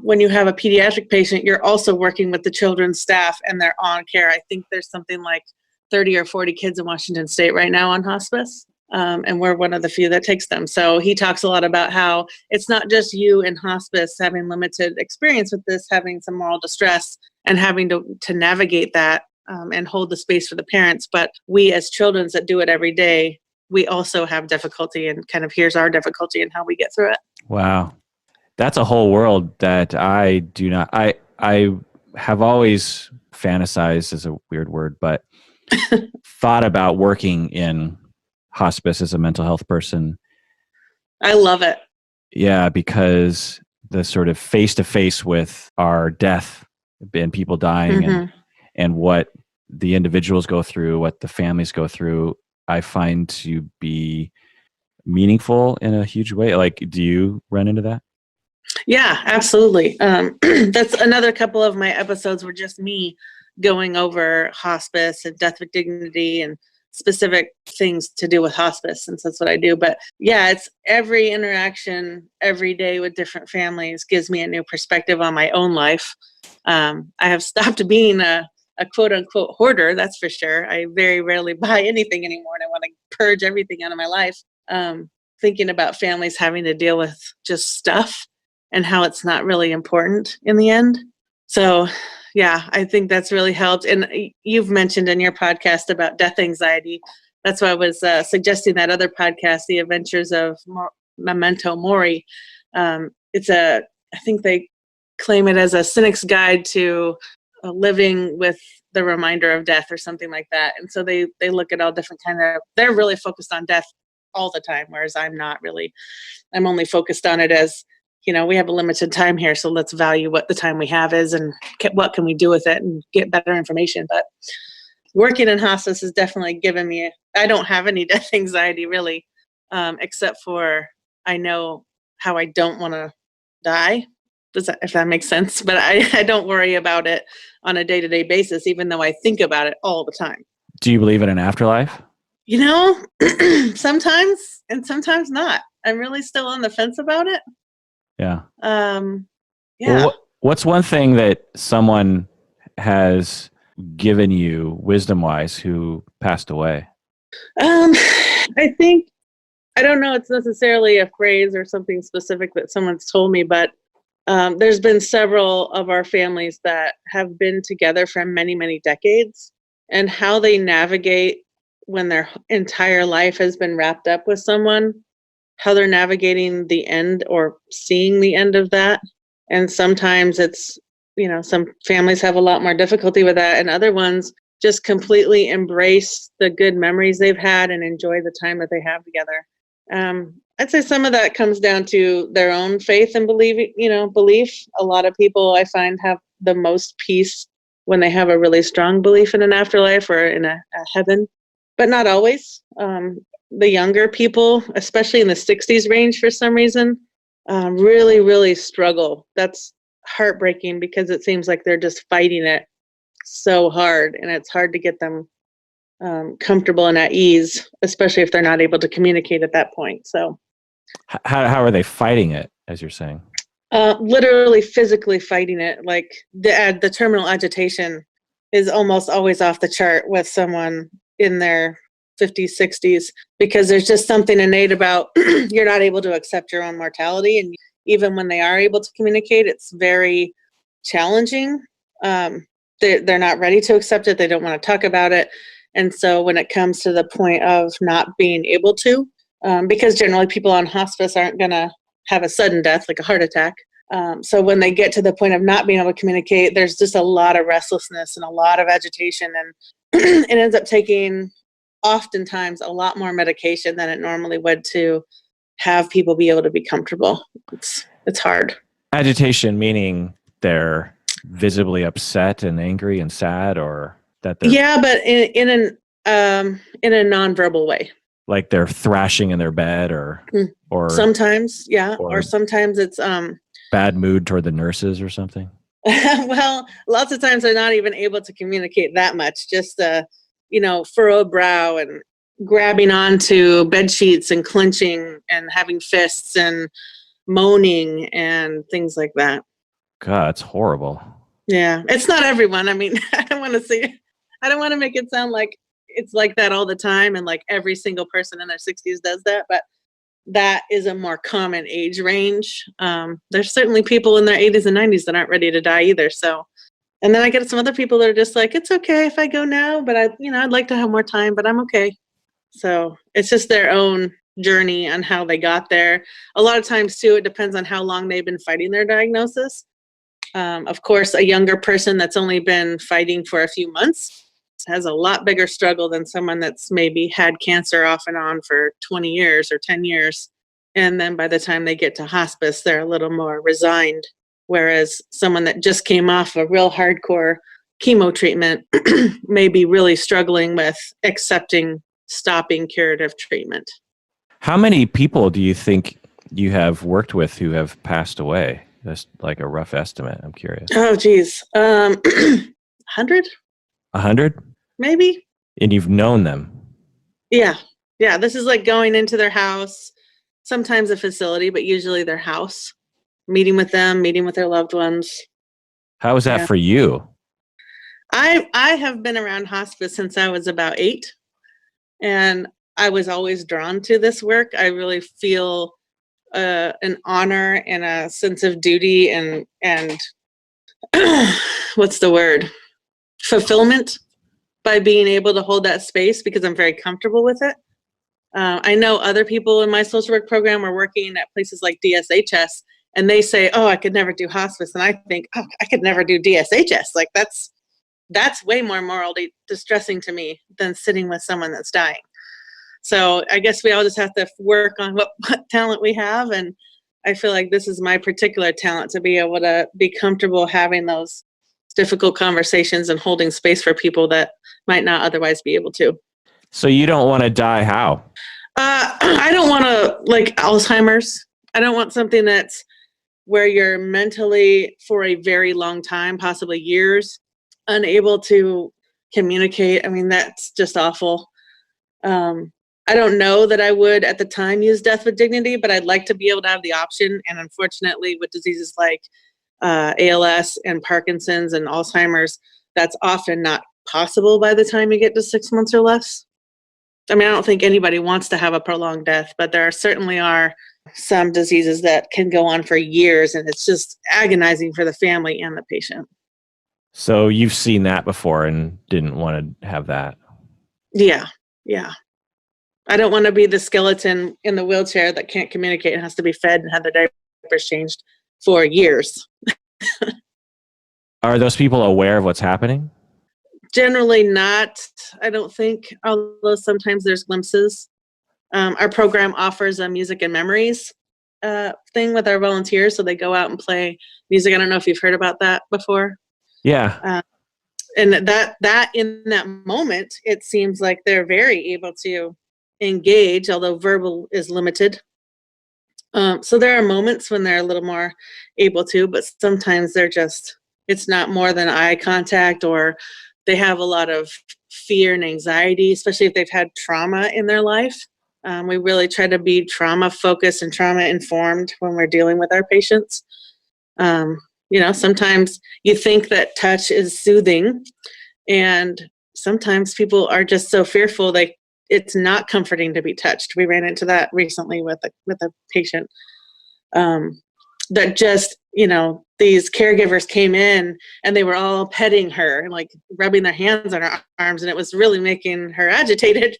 when you have a pediatric patient, you're also working with the children's staff, and they're on care. I think there's something like 30 or 40 kids in Washington State right now on hospice. And we're one of the few that takes them. So he talks a lot about how it's not just you in hospice having limited experience with this, having some moral distress and having to navigate that and hold the space for the parents. But we as children's that do it every day, we also have difficulty, and kind of here's our difficulty and how we get through it. Wow. That's a whole world that I do not, I have always fantasized, is a weird word, but thought about working in hospice as a mental health person. I love it. Yeah, because the sort of face-to-face with our death and people dying and what the individuals go through, what the families go through, I find to be meaningful in a huge way. Like, do you run into that? Yeah, absolutely. That's another couple of my episodes were just me going over hospice and death with dignity and specific things to do with hospice, since that's what I do. But yeah, it's every interaction every day with different families gives me a new perspective on my own life. I have stopped being a quote unquote hoarder, that's for sure. I very rarely buy anything anymore, and I want to purge everything out of my life. Thinking about families having to deal with just stuff and how it's not really important in the end. So yeah, I think that's really helped. And you've mentioned in your podcast about death anxiety. That's why I was suggesting that other podcast, The Adventures of Memento Mori. I think they claim it as a cynic's guide to living with the reminder of death or something like that. And so they look at all different they're really focused on death all the time, whereas I'm not really. I'm only focused on it as, we have a limited time here, so let's value what the time we have is and what can we do with it and get better information. But working in hospice has definitely given me, I don't have any death anxiety really, except for I know how I don't want to die, if that makes sense. But I don't worry about it on a day-to-day basis, even though I think about it all the time. Do you believe in an afterlife? Sometimes and sometimes not. I'm really still on the fence about it. Yeah. Yeah. Well, what's one thing that someone has given you wisdom-wise who passed away? I think, I don't know it's necessarily a phrase or something specific that someone's told me, but there's been several of our families that have been together for many, many decades, and how they navigate when their entire life has been wrapped up with someone how they're navigating the end or seeing the end of that. And sometimes it's, some families have a lot more difficulty with that, and other ones just completely embrace the good memories they've had and enjoy the time that they have together. I'd say some of that comes down to their own faith and belief. A lot of people I find have the most peace when they have a really strong belief in an afterlife or in a heaven, but not always. The younger people, especially in the 60s range for some reason, really, really struggle. That's heartbreaking because it seems like they're just fighting it so hard, and it's hard to get them comfortable and at ease, especially if they're not able to communicate at that point. So how are they fighting it, as you're saying? Literally physically fighting it. Like the terminal agitation is almost always off the chart with someone in their 50s, 60s, because there's just something innate about you're not able to accept your own mortality. And even when they are able to communicate, it's very challenging. They're not ready to accept it. They don't want to talk about it. And so when it comes to the point of not being able to, because generally people on hospice aren't going to have a sudden death, like a heart attack. So when they get to the point of not being able to communicate, there's just a lot of restlessness and a lot of agitation. And it ends up taking oftentimes a lot more medication than it normally would to have people be able to be comfortable. It's hard. Agitation meaning they're visibly upset and angry and sad, or that they're... Yeah, but in a nonverbal way. Like they're thrashing in their bed or sometimes, yeah. Or sometimes it's bad mood toward the nurses or something. Well, lots of times they're not even able to communicate that much. Just furrowed brow and grabbing onto bed sheets and clenching and having fists and moaning and things like that. God, it's horrible. Yeah, it's not everyone. I mean, I don't want to make it sound like it's like that all the time and like every single person in their 60s does that, but that is a more common age range. There's certainly people in their 80s and 90s that aren't ready to die either. So, and then I get some other people that are just like, it's okay if I go now, but I'd like to have more time, but I'm okay. So it's just their own journey on how they got there. A lot of times too, it depends on how long they've been fighting their diagnosis. Of course, a younger person that's only been fighting for a few months has a lot bigger struggle than someone that's maybe had cancer off and on for 20 years or 10 years. And then by the time they get to hospice, they're a little more resigned. Whereas someone that just came off a real hardcore chemo treatment may be really struggling with accepting stopping curative treatment. How many people do you think you have worked with who have passed away? That's like a rough estimate. I'm curious. Oh, geez. 100? 100? Maybe. And you've known them? Yeah. Yeah. This is like going into their house, sometimes a facility, but usually their house, meeting with them, meeting with their loved ones. How was that for you? I have been around hospice since I was about 8, and I was always drawn to this work. I really feel an honor and a sense of duty and what's the word? Fulfillment by being able to hold that space because I'm very comfortable with it. I know other people in my social work program are working at places like DSHS, and they say, oh, I could never do hospice. And I think, oh, I could never do DSHS. Like that's way more morally distressing to me than sitting with someone that's dying. So I guess we all just have to work on what talent we have. And I feel like this is my particular talent, to be able to be comfortable having those difficult conversations and holding space for people that might not otherwise be able to. So you don't want to die how? I don't want to, like Alzheimer's. I don't want something that's where you're mentally for a very long time, possibly years, unable to communicate. I mean, that's just awful. I don't know that I would at the time use death with dignity, but I'd like to be able to have the option. And unfortunately, with diseases like ALS and Parkinson's and Alzheimer's, that's often not possible by the time you get to 6 months or less. I mean, I don't think anybody wants to have a prolonged death, but there certainly are some diseases that can go on for years, and it's just agonizing for the family and the patient. So you've seen that before and didn't want to have that? Yeah, yeah. I don't want to be the skeleton in the wheelchair that can't communicate and has to be fed and have their diapers changed for years. Are those people aware of what's happening? Generally not, I don't think, although sometimes there's glimpses. Our program offers a music and memories thing with our volunteers, so they go out and play music. I don't know if you've heard about that before. Yeah. And that in that moment, it seems like they're very able to engage, although verbal is limited. So there are moments when they're a little more able to, but sometimes it's not more than eye contact, or they have a lot of fear and anxiety, especially if they've had trauma in their life. We really try to be trauma focused and trauma informed when we're dealing with our patients. Sometimes you think that touch is soothing, and sometimes people are just so fearful it's not comforting to be touched. We ran into that recently with a patient that just, these caregivers came in and they were all petting her and like rubbing their hands on her arms, and it was really making her agitated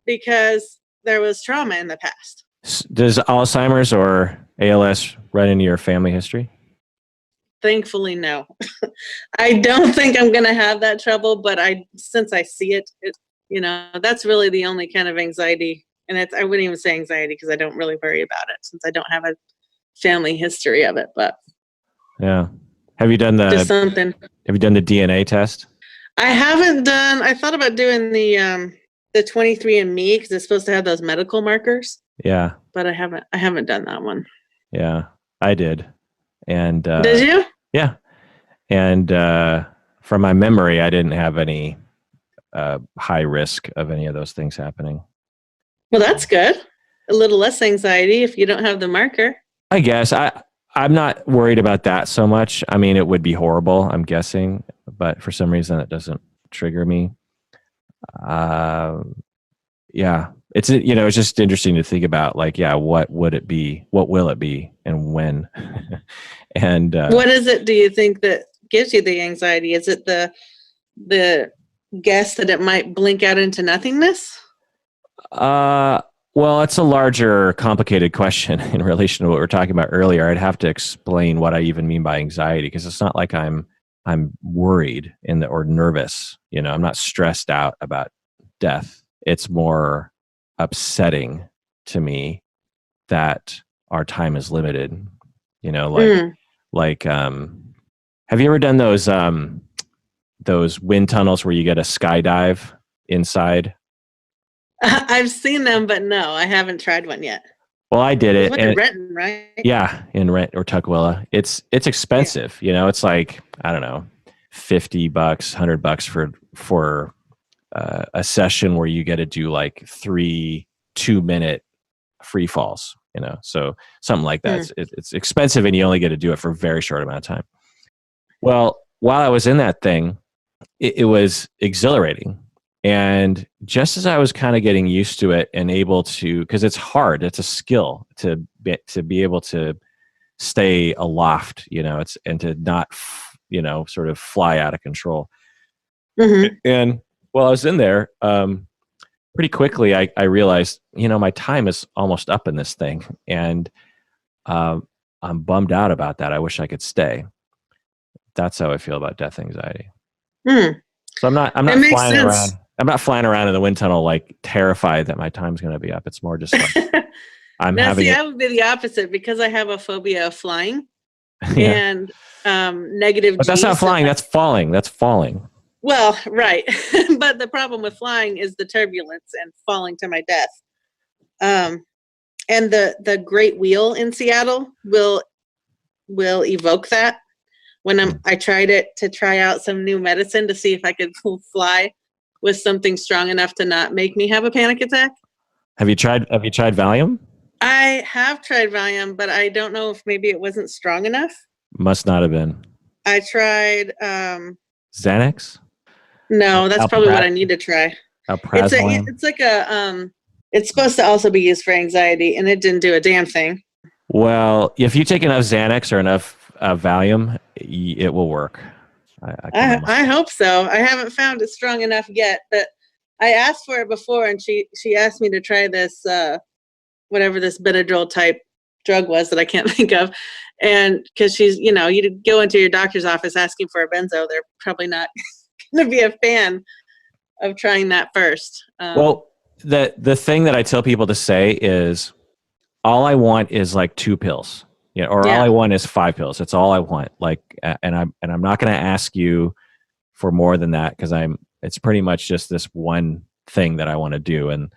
because there was trauma in the past. Does Alzheimer's or ALS run into your family history? Thankfully, no. I don't think I'm going to have that trouble, but since I see it, that's really the only kind of anxiety. And I wouldn't even say anxiety because I don't really worry about it since I don't have a family history of it. But yeah, have you done the DNA test? I haven't done. I thought about doing the 23andMe because it's supposed to have those medical markers. Yeah, but I haven't done that one. Yeah, I did. And did you? Yeah, and from my memory, I didn't have any high risk of any of those things happening. Well, that's good. A little less anxiety if you don't have the marker. I guess I'm not worried about that so much. I mean, it would be horrible, I'm guessing, but for some reason it doesn't trigger me. Yeah, it's just interesting to think about, like, what would it be? What will it be? And when? And what is it, do you think, that gives you the anxiety? Is it the guess that it might blink out into nothingness? Well, it's a larger, complicated question in relation to what we were talking about earlier. I'd have to explain what I even mean by anxiety, because it's not like I'm worried or nervous. I'm not stressed out about death. It's more upsetting to me that our time is limited. Have you ever done those wind tunnels where you get a skydive inside? I've seen them, but no, I haven't tried one yet. Well, I did it. In Renton, right? Yeah, in Renton or Tukwila. It's expensive. Yeah. It's like, I don't know, $50, $100 for a session where you get to do like 3 2-minute free falls. So something like that. It's expensive, and you only get to do it for a very short amount of time. Well, while I was in that thing, it was exhilarating. And just as I was kind of getting used to it and able to, because it's hard, it's a skill to be able to stay aloft, and to not, sort of fly out of control. Mm-hmm. And while I was in there, pretty quickly I realized, my time is almost up in this thing, and I'm bummed out about that. I wish I could stay. That's how I feel about death anxiety. So I'm not flying around. I'm not flying around in the wind tunnel like terrified that my time's going to be up. It's more just like I would be the opposite, because I have a phobia of flying and negative. But that's not flying. That's falling. That's falling. Well, right. But the problem with flying is the turbulence and falling to my death. And the Great Wheel in Seattle will evoke that. When I tried it to try out some new medicine to see if I could fly with something strong enough to not make me have a panic attack. Have you tried Valium? I have tried Valium, but I don't know if maybe it wasn't strong enough. Must not have been. I tried Xanax? No, that's probably what I need to try. It's like it's supposed to also be used for anxiety, and it didn't do a damn thing. Well, if you take enough Xanax or enough Valium, it will work. I hope so. I haven't found it strong enough yet, but I asked for it before, and she asked me to try this whatever this Benadryl type drug was that I can't think of, and because she's, you know, you go into your doctor's office asking for a benzo, they're probably not going to be a fan of trying that first. Well, the thing that I tell people to say is, all I want is like 2 pills, or all I want is 5 pills. That's all I want. Like, and I'm not going to ask you for more than that, because it's pretty much just this one thing that I want to do, and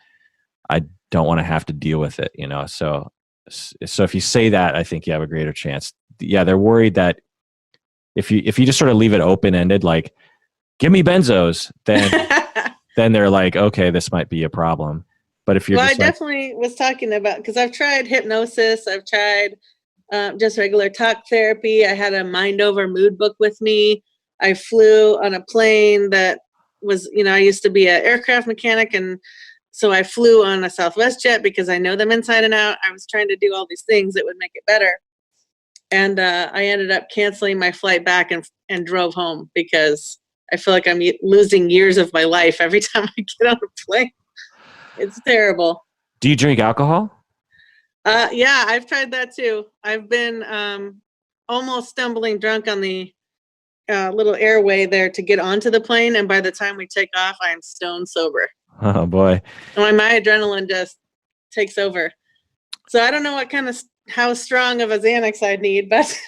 I don't want to have to deal with it, So if you say that, I think you have a greater chance. Yeah, they're worried that if you just sort of leave it open ended, like, give me benzos, then they're like, okay, this might be a problem. But if you're I definitely was talking about, because I've tried hypnosis, I've tried just regular talk therapy. I had a mind over mood book with me. I flew on a plane that was, I used to be an aircraft mechanic, and so I flew on a Southwest jet because I know them inside and out. I was trying to do all these things that would make it better. And I ended up canceling my flight back and drove home, because I feel like I'm losing years of my life every time I get on a plane. It's terrible. Do you drink alcohol? Yeah, I've tried that too. I've been almost stumbling drunk on the little airway there to get onto the plane. And by the time we take off, I'm stone sober. Oh, boy. And my adrenaline just takes over. So I don't know how strong of a Xanax I'd need, but...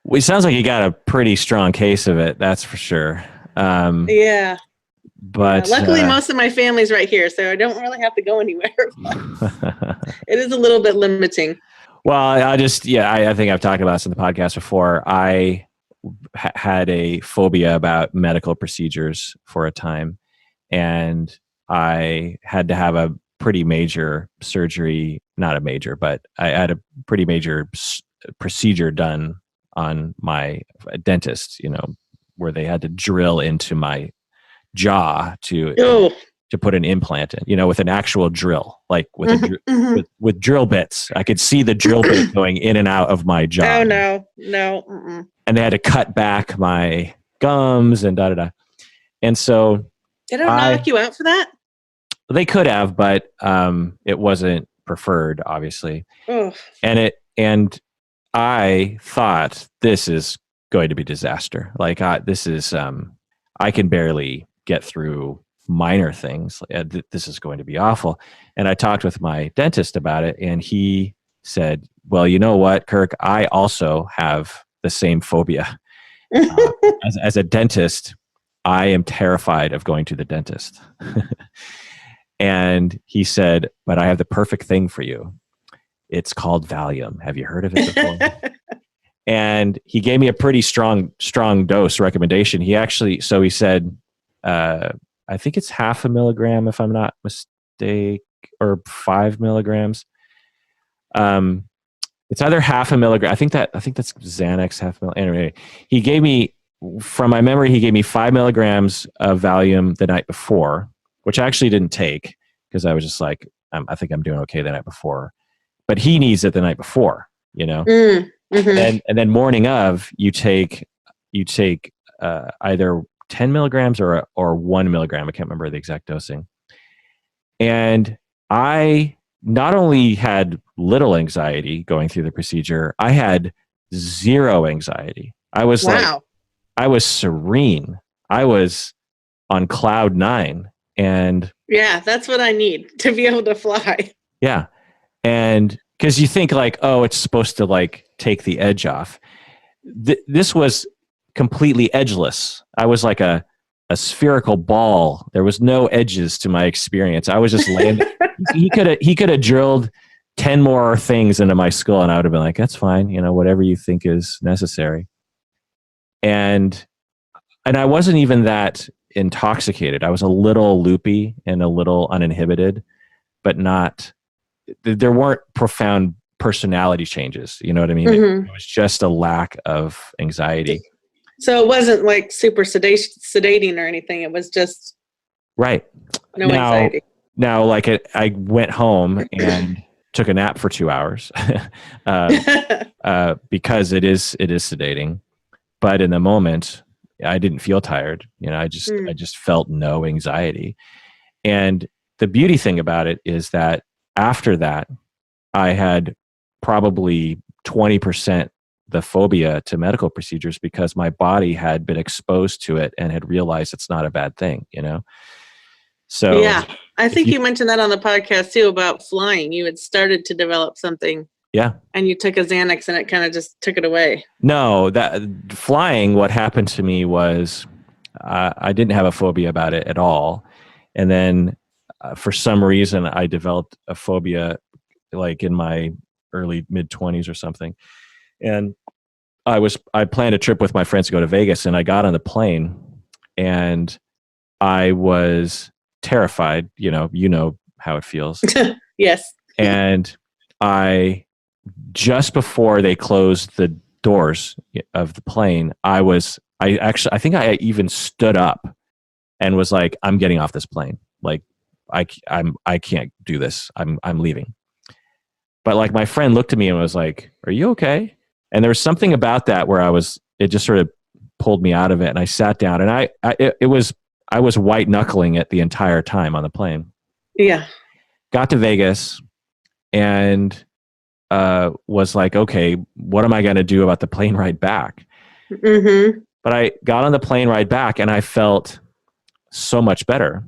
Well, it sounds like you got a pretty strong case of it, that's for sure. Yeah. But luckily, most of my family's right here, so I don't really have to go anywhere. It is a little bit limiting. Well, I think I've talked about this in the podcast before. I had a phobia about medical procedures for a time, and I had to have a pretty major surgery, not a major, but I had a pretty major procedure done on my dentist, where they had to drill into my jaw to put an implant in, with an actual drill, like with with drill bits. I could see the drill bit going in and out of my jaw. Oh, no. Mm-mm. And they had to cut back my gums and da-da-da. And so... They don't knock you out for that? They could have, but it wasn't preferred, obviously. Oh. And I thought, this is going to be disaster. Like, this is, I can barely get through minor things. This is going to be awful. And I talked with my dentist about it, and he said, well, you know what, Kirk, I also have the same phobia. As a dentist, I am terrified of going to the dentist. And he said, but I have the perfect thing for you. It's called Valium. Have you heard of it before? And he gave me a pretty strong dose recommendation. He said, I think it's 0.5 milligram, if I'm not mistaken, or 5 milligrams. It's either 0.5 milligram. I think that's Xanax, 0.5 milligram. Anyway, he gave me, from my memory, he gave me 5 milligrams of Valium the night before, which I actually didn't take, because I was just like, I think I'm doing okay the night before. But he needs it the night before, Mm-hmm. And then morning of, you take either 10 milligrams or 1 milligram. I can't remember the exact dosing. And I not only had little anxiety going through the procedure, I had zero anxiety. I was I was serene. I was on cloud 9. And yeah, that's what I need to be able to fly. Yeah. And because you think like, oh, it's supposed to like take the edge off. This was completely edgeless. I was like a spherical ball. There was no edges to my experience. I was just laying. He could have drilled 10 more things into my skull, and I would have been like, that's fine. Whatever you think is necessary. And I wasn't even that intoxicated. I was a little loopy and a little uninhibited, but not. There weren't profound personality changes. You know what I mean? Mm-hmm. It was just a lack of anxiety. So it wasn't like super sedating or anything. It was just right. No anxiety. Now, like I went home and took a nap for 2 hours because it is sedating. But in the moment, I didn't feel tired. I just felt no anxiety. And the beauty thing about it is that after that, I had probably 20% the phobia to medical procedures because my body had been exposed to it and had realized it's not a bad thing, you know? So Yeah. I think you mentioned that on the podcast too about flying. You had started to develop something. Yeah. And you took a Xanax and it kind of just took it away. No, that flying, what happened to me was I didn't have a phobia about it at all. And then for some reason, I developed a phobia like in my early mid 20s or something. And I planned a trip with my friends to go to Vegas, and I got on the plane and I was terrified. You know how it feels. Yes. And just before they closed the doors of the plane, I think I even stood up and was like, I'm getting off this plane. Like I can't do this. I'm leaving. But like my friend looked at me and was like, are you okay? And there was something about that where it just sort of pulled me out of it. And I sat down and I was white knuckling it the entire time on the plane. Yeah. Got to Vegas and was like, okay, what am I going to do about the plane ride back? Mm-hmm. But I got on the plane ride back and I felt so much better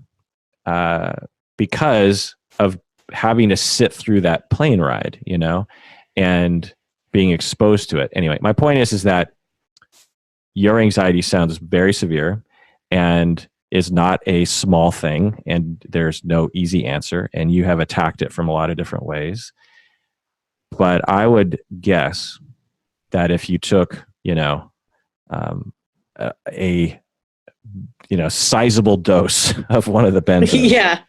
because of having to sit through that plane ride, you know, and being exposed to it. Anyway, my point is that your anxiety sounds very severe and is not a small thing, and there's no easy answer, and you have attacked it from a lot of different ways. But I would guess that if you took, a sizable dose of one of the benzos. Yeah.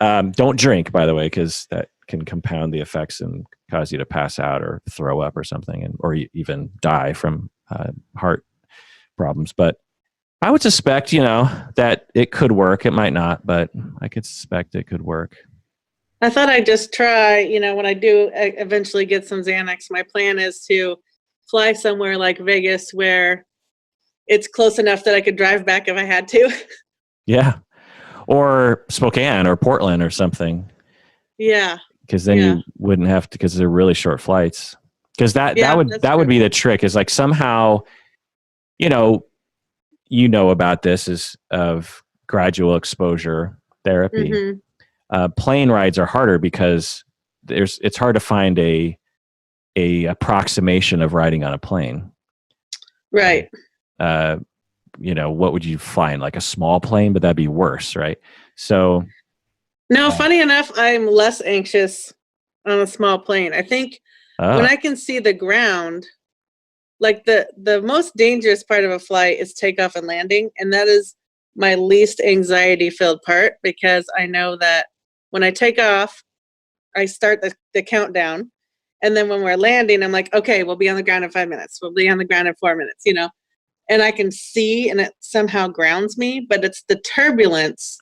Don't drink, by the way, because that can compound the effects and cause you to pass out or throw up or something, or even die from heart problems. But I would suspect, that it could work. It might not, but I could suspect it could work. I thought I'd just try, when I do eventually get some Xanax, my plan is to fly somewhere like Vegas where it's close enough that I could drive back if I had to. Yeah. Or Spokane or Portland or something. Yeah. Because then you wouldn't have to, because they're really short flights. Because that would be the trick, is like somehow, you know about this is of gradual exposure therapy. Mm-hmm. Plane rides are harder because it's hard to find a approximation of riding on a plane. Right. What would you find? Like a small plane, but that'd be worse, right? So no, funny enough, I'm less anxious on a small plane. I think when I can see the ground, like the most dangerous part of a flight is takeoff and landing. And that is my least anxiety filled part, because I know that when I take off, I start the countdown. And then when we're landing, I'm like, okay, we'll be on the ground in 5 minutes. We'll be on the ground in 4 minutes, and I can see, and it somehow grounds me, but it's the turbulence.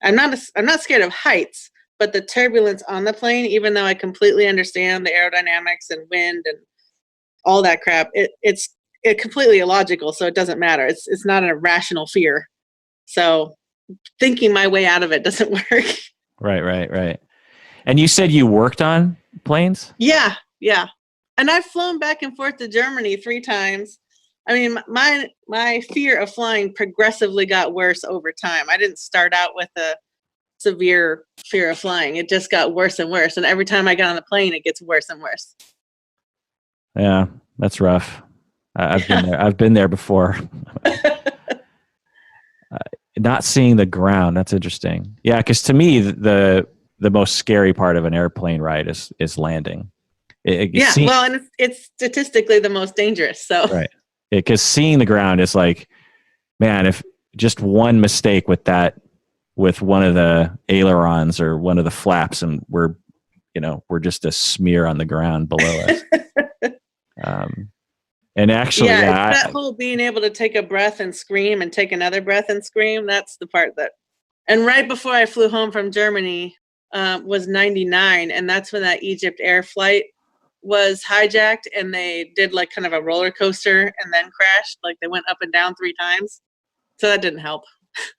I'm not scared of heights, but the turbulence on the plane, even though I completely understand the aerodynamics and wind and all that crap, it's completely illogical. So it doesn't matter. It's not an irrational fear. So thinking my way out of it doesn't work. Right. And you said you worked on planes? Yeah. And I've flown back and forth to Germany 3 times. I mean, my fear of flying progressively got worse over time. I didn't start out with a severe fear of flying. It just got worse and worse. And every time I got on the plane, it gets worse and worse. Yeah, that's rough. I've been there. I've been there before. Not seeing the ground. That's interesting. Yeah, because to me, the most scary part of an airplane ride is landing. Well, and it's statistically the most dangerous. So right. Because seeing the ground is like, man, if just one mistake with one of the ailerons or one of the flaps, and we're just a smear on the ground below us. And actually, that whole being able to take a breath and scream and take another breath and scream, that's the part that. And right before I flew home from Germany was 99, and that's when that Egypt Air flight was hijacked, and they did like kind of a roller coaster and then crashed. Like they went up and down 3 times. So that didn't help.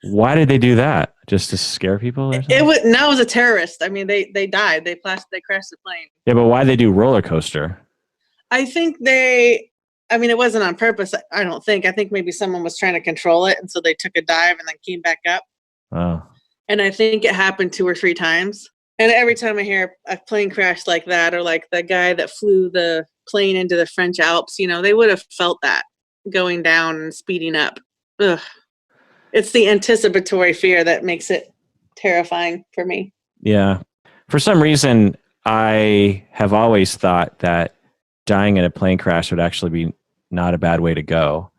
Why did they do that? Just to scare people or something? It was a terrorist. I mean, they died. They crashed the plane. Yeah, but why they do roller coaster? I think it wasn't on purpose. I don't think. I think maybe someone was trying to control it, and so they took a dive and then came back up. Oh. And I think it happened 2 or 3 times. And every time I hear a plane crash like that, or like the guy that flew the plane into the French Alps, they would have felt that going down and speeding up. Ugh. It's the anticipatory fear that makes it terrifying for me. Yeah. For some reason, I have always thought that dying in a plane crash would actually be not a bad way to go.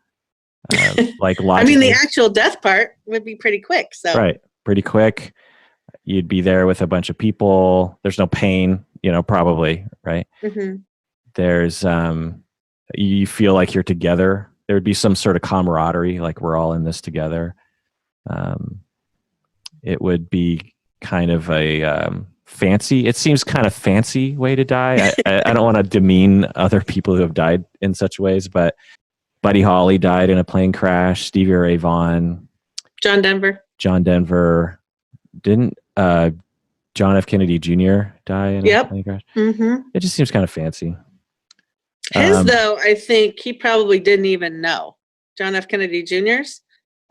Like logically. The actual death part would be pretty quick. So right, pretty quick. You'd be there with a bunch of people. There's no pain, probably, right? Mm-hmm. There's you feel like you're together. There would be some sort of camaraderie, like we're all in this together. It would be kind of a fancy. It seems kind of fancy way to die. I don't want to demean other people who have died in such ways, but Buddy Holly died in a plane crash. Stevie Ray Vaughan, John Denver. Didn't John F. Kennedy Jr. die in a plane crash? Mm-hmm. It just seems kind of fancy. His, though, I think he probably didn't even know. John F. Kennedy Jr.'s.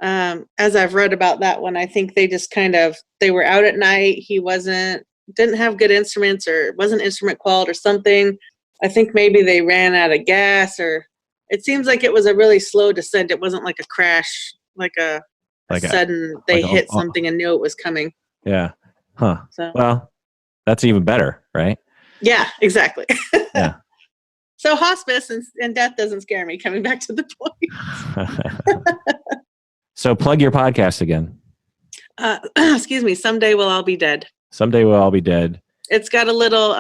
As I've read about that one, I think they just they were out at night. He didn't have good instruments, or wasn't instrument qualified or something. I think maybe they ran out of gas, or it seems like it was a really slow descent. It wasn't like a crash, like a sudden they hit something and knew it was coming. Yeah. Huh. So. Well, that's even better, right? Yeah, exactly. Yeah. So hospice and death doesn't scare me, coming back to the point. So plug your podcast again. Excuse me. Someday we'll all be dead. Someday we'll all be dead. It's got a little,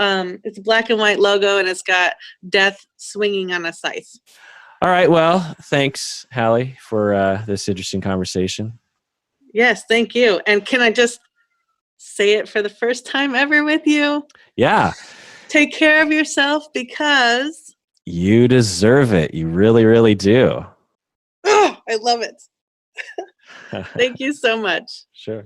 it's a black and white logo, and it's got death swinging on a scythe. All right. Well, thanks, Halley, for this interesting conversation. Yes, thank you. And can I just say it for the first time ever with you? Yeah. Take care of yourself, because you deserve it. You really, really do. Oh, I love it. Thank you so much. Sure.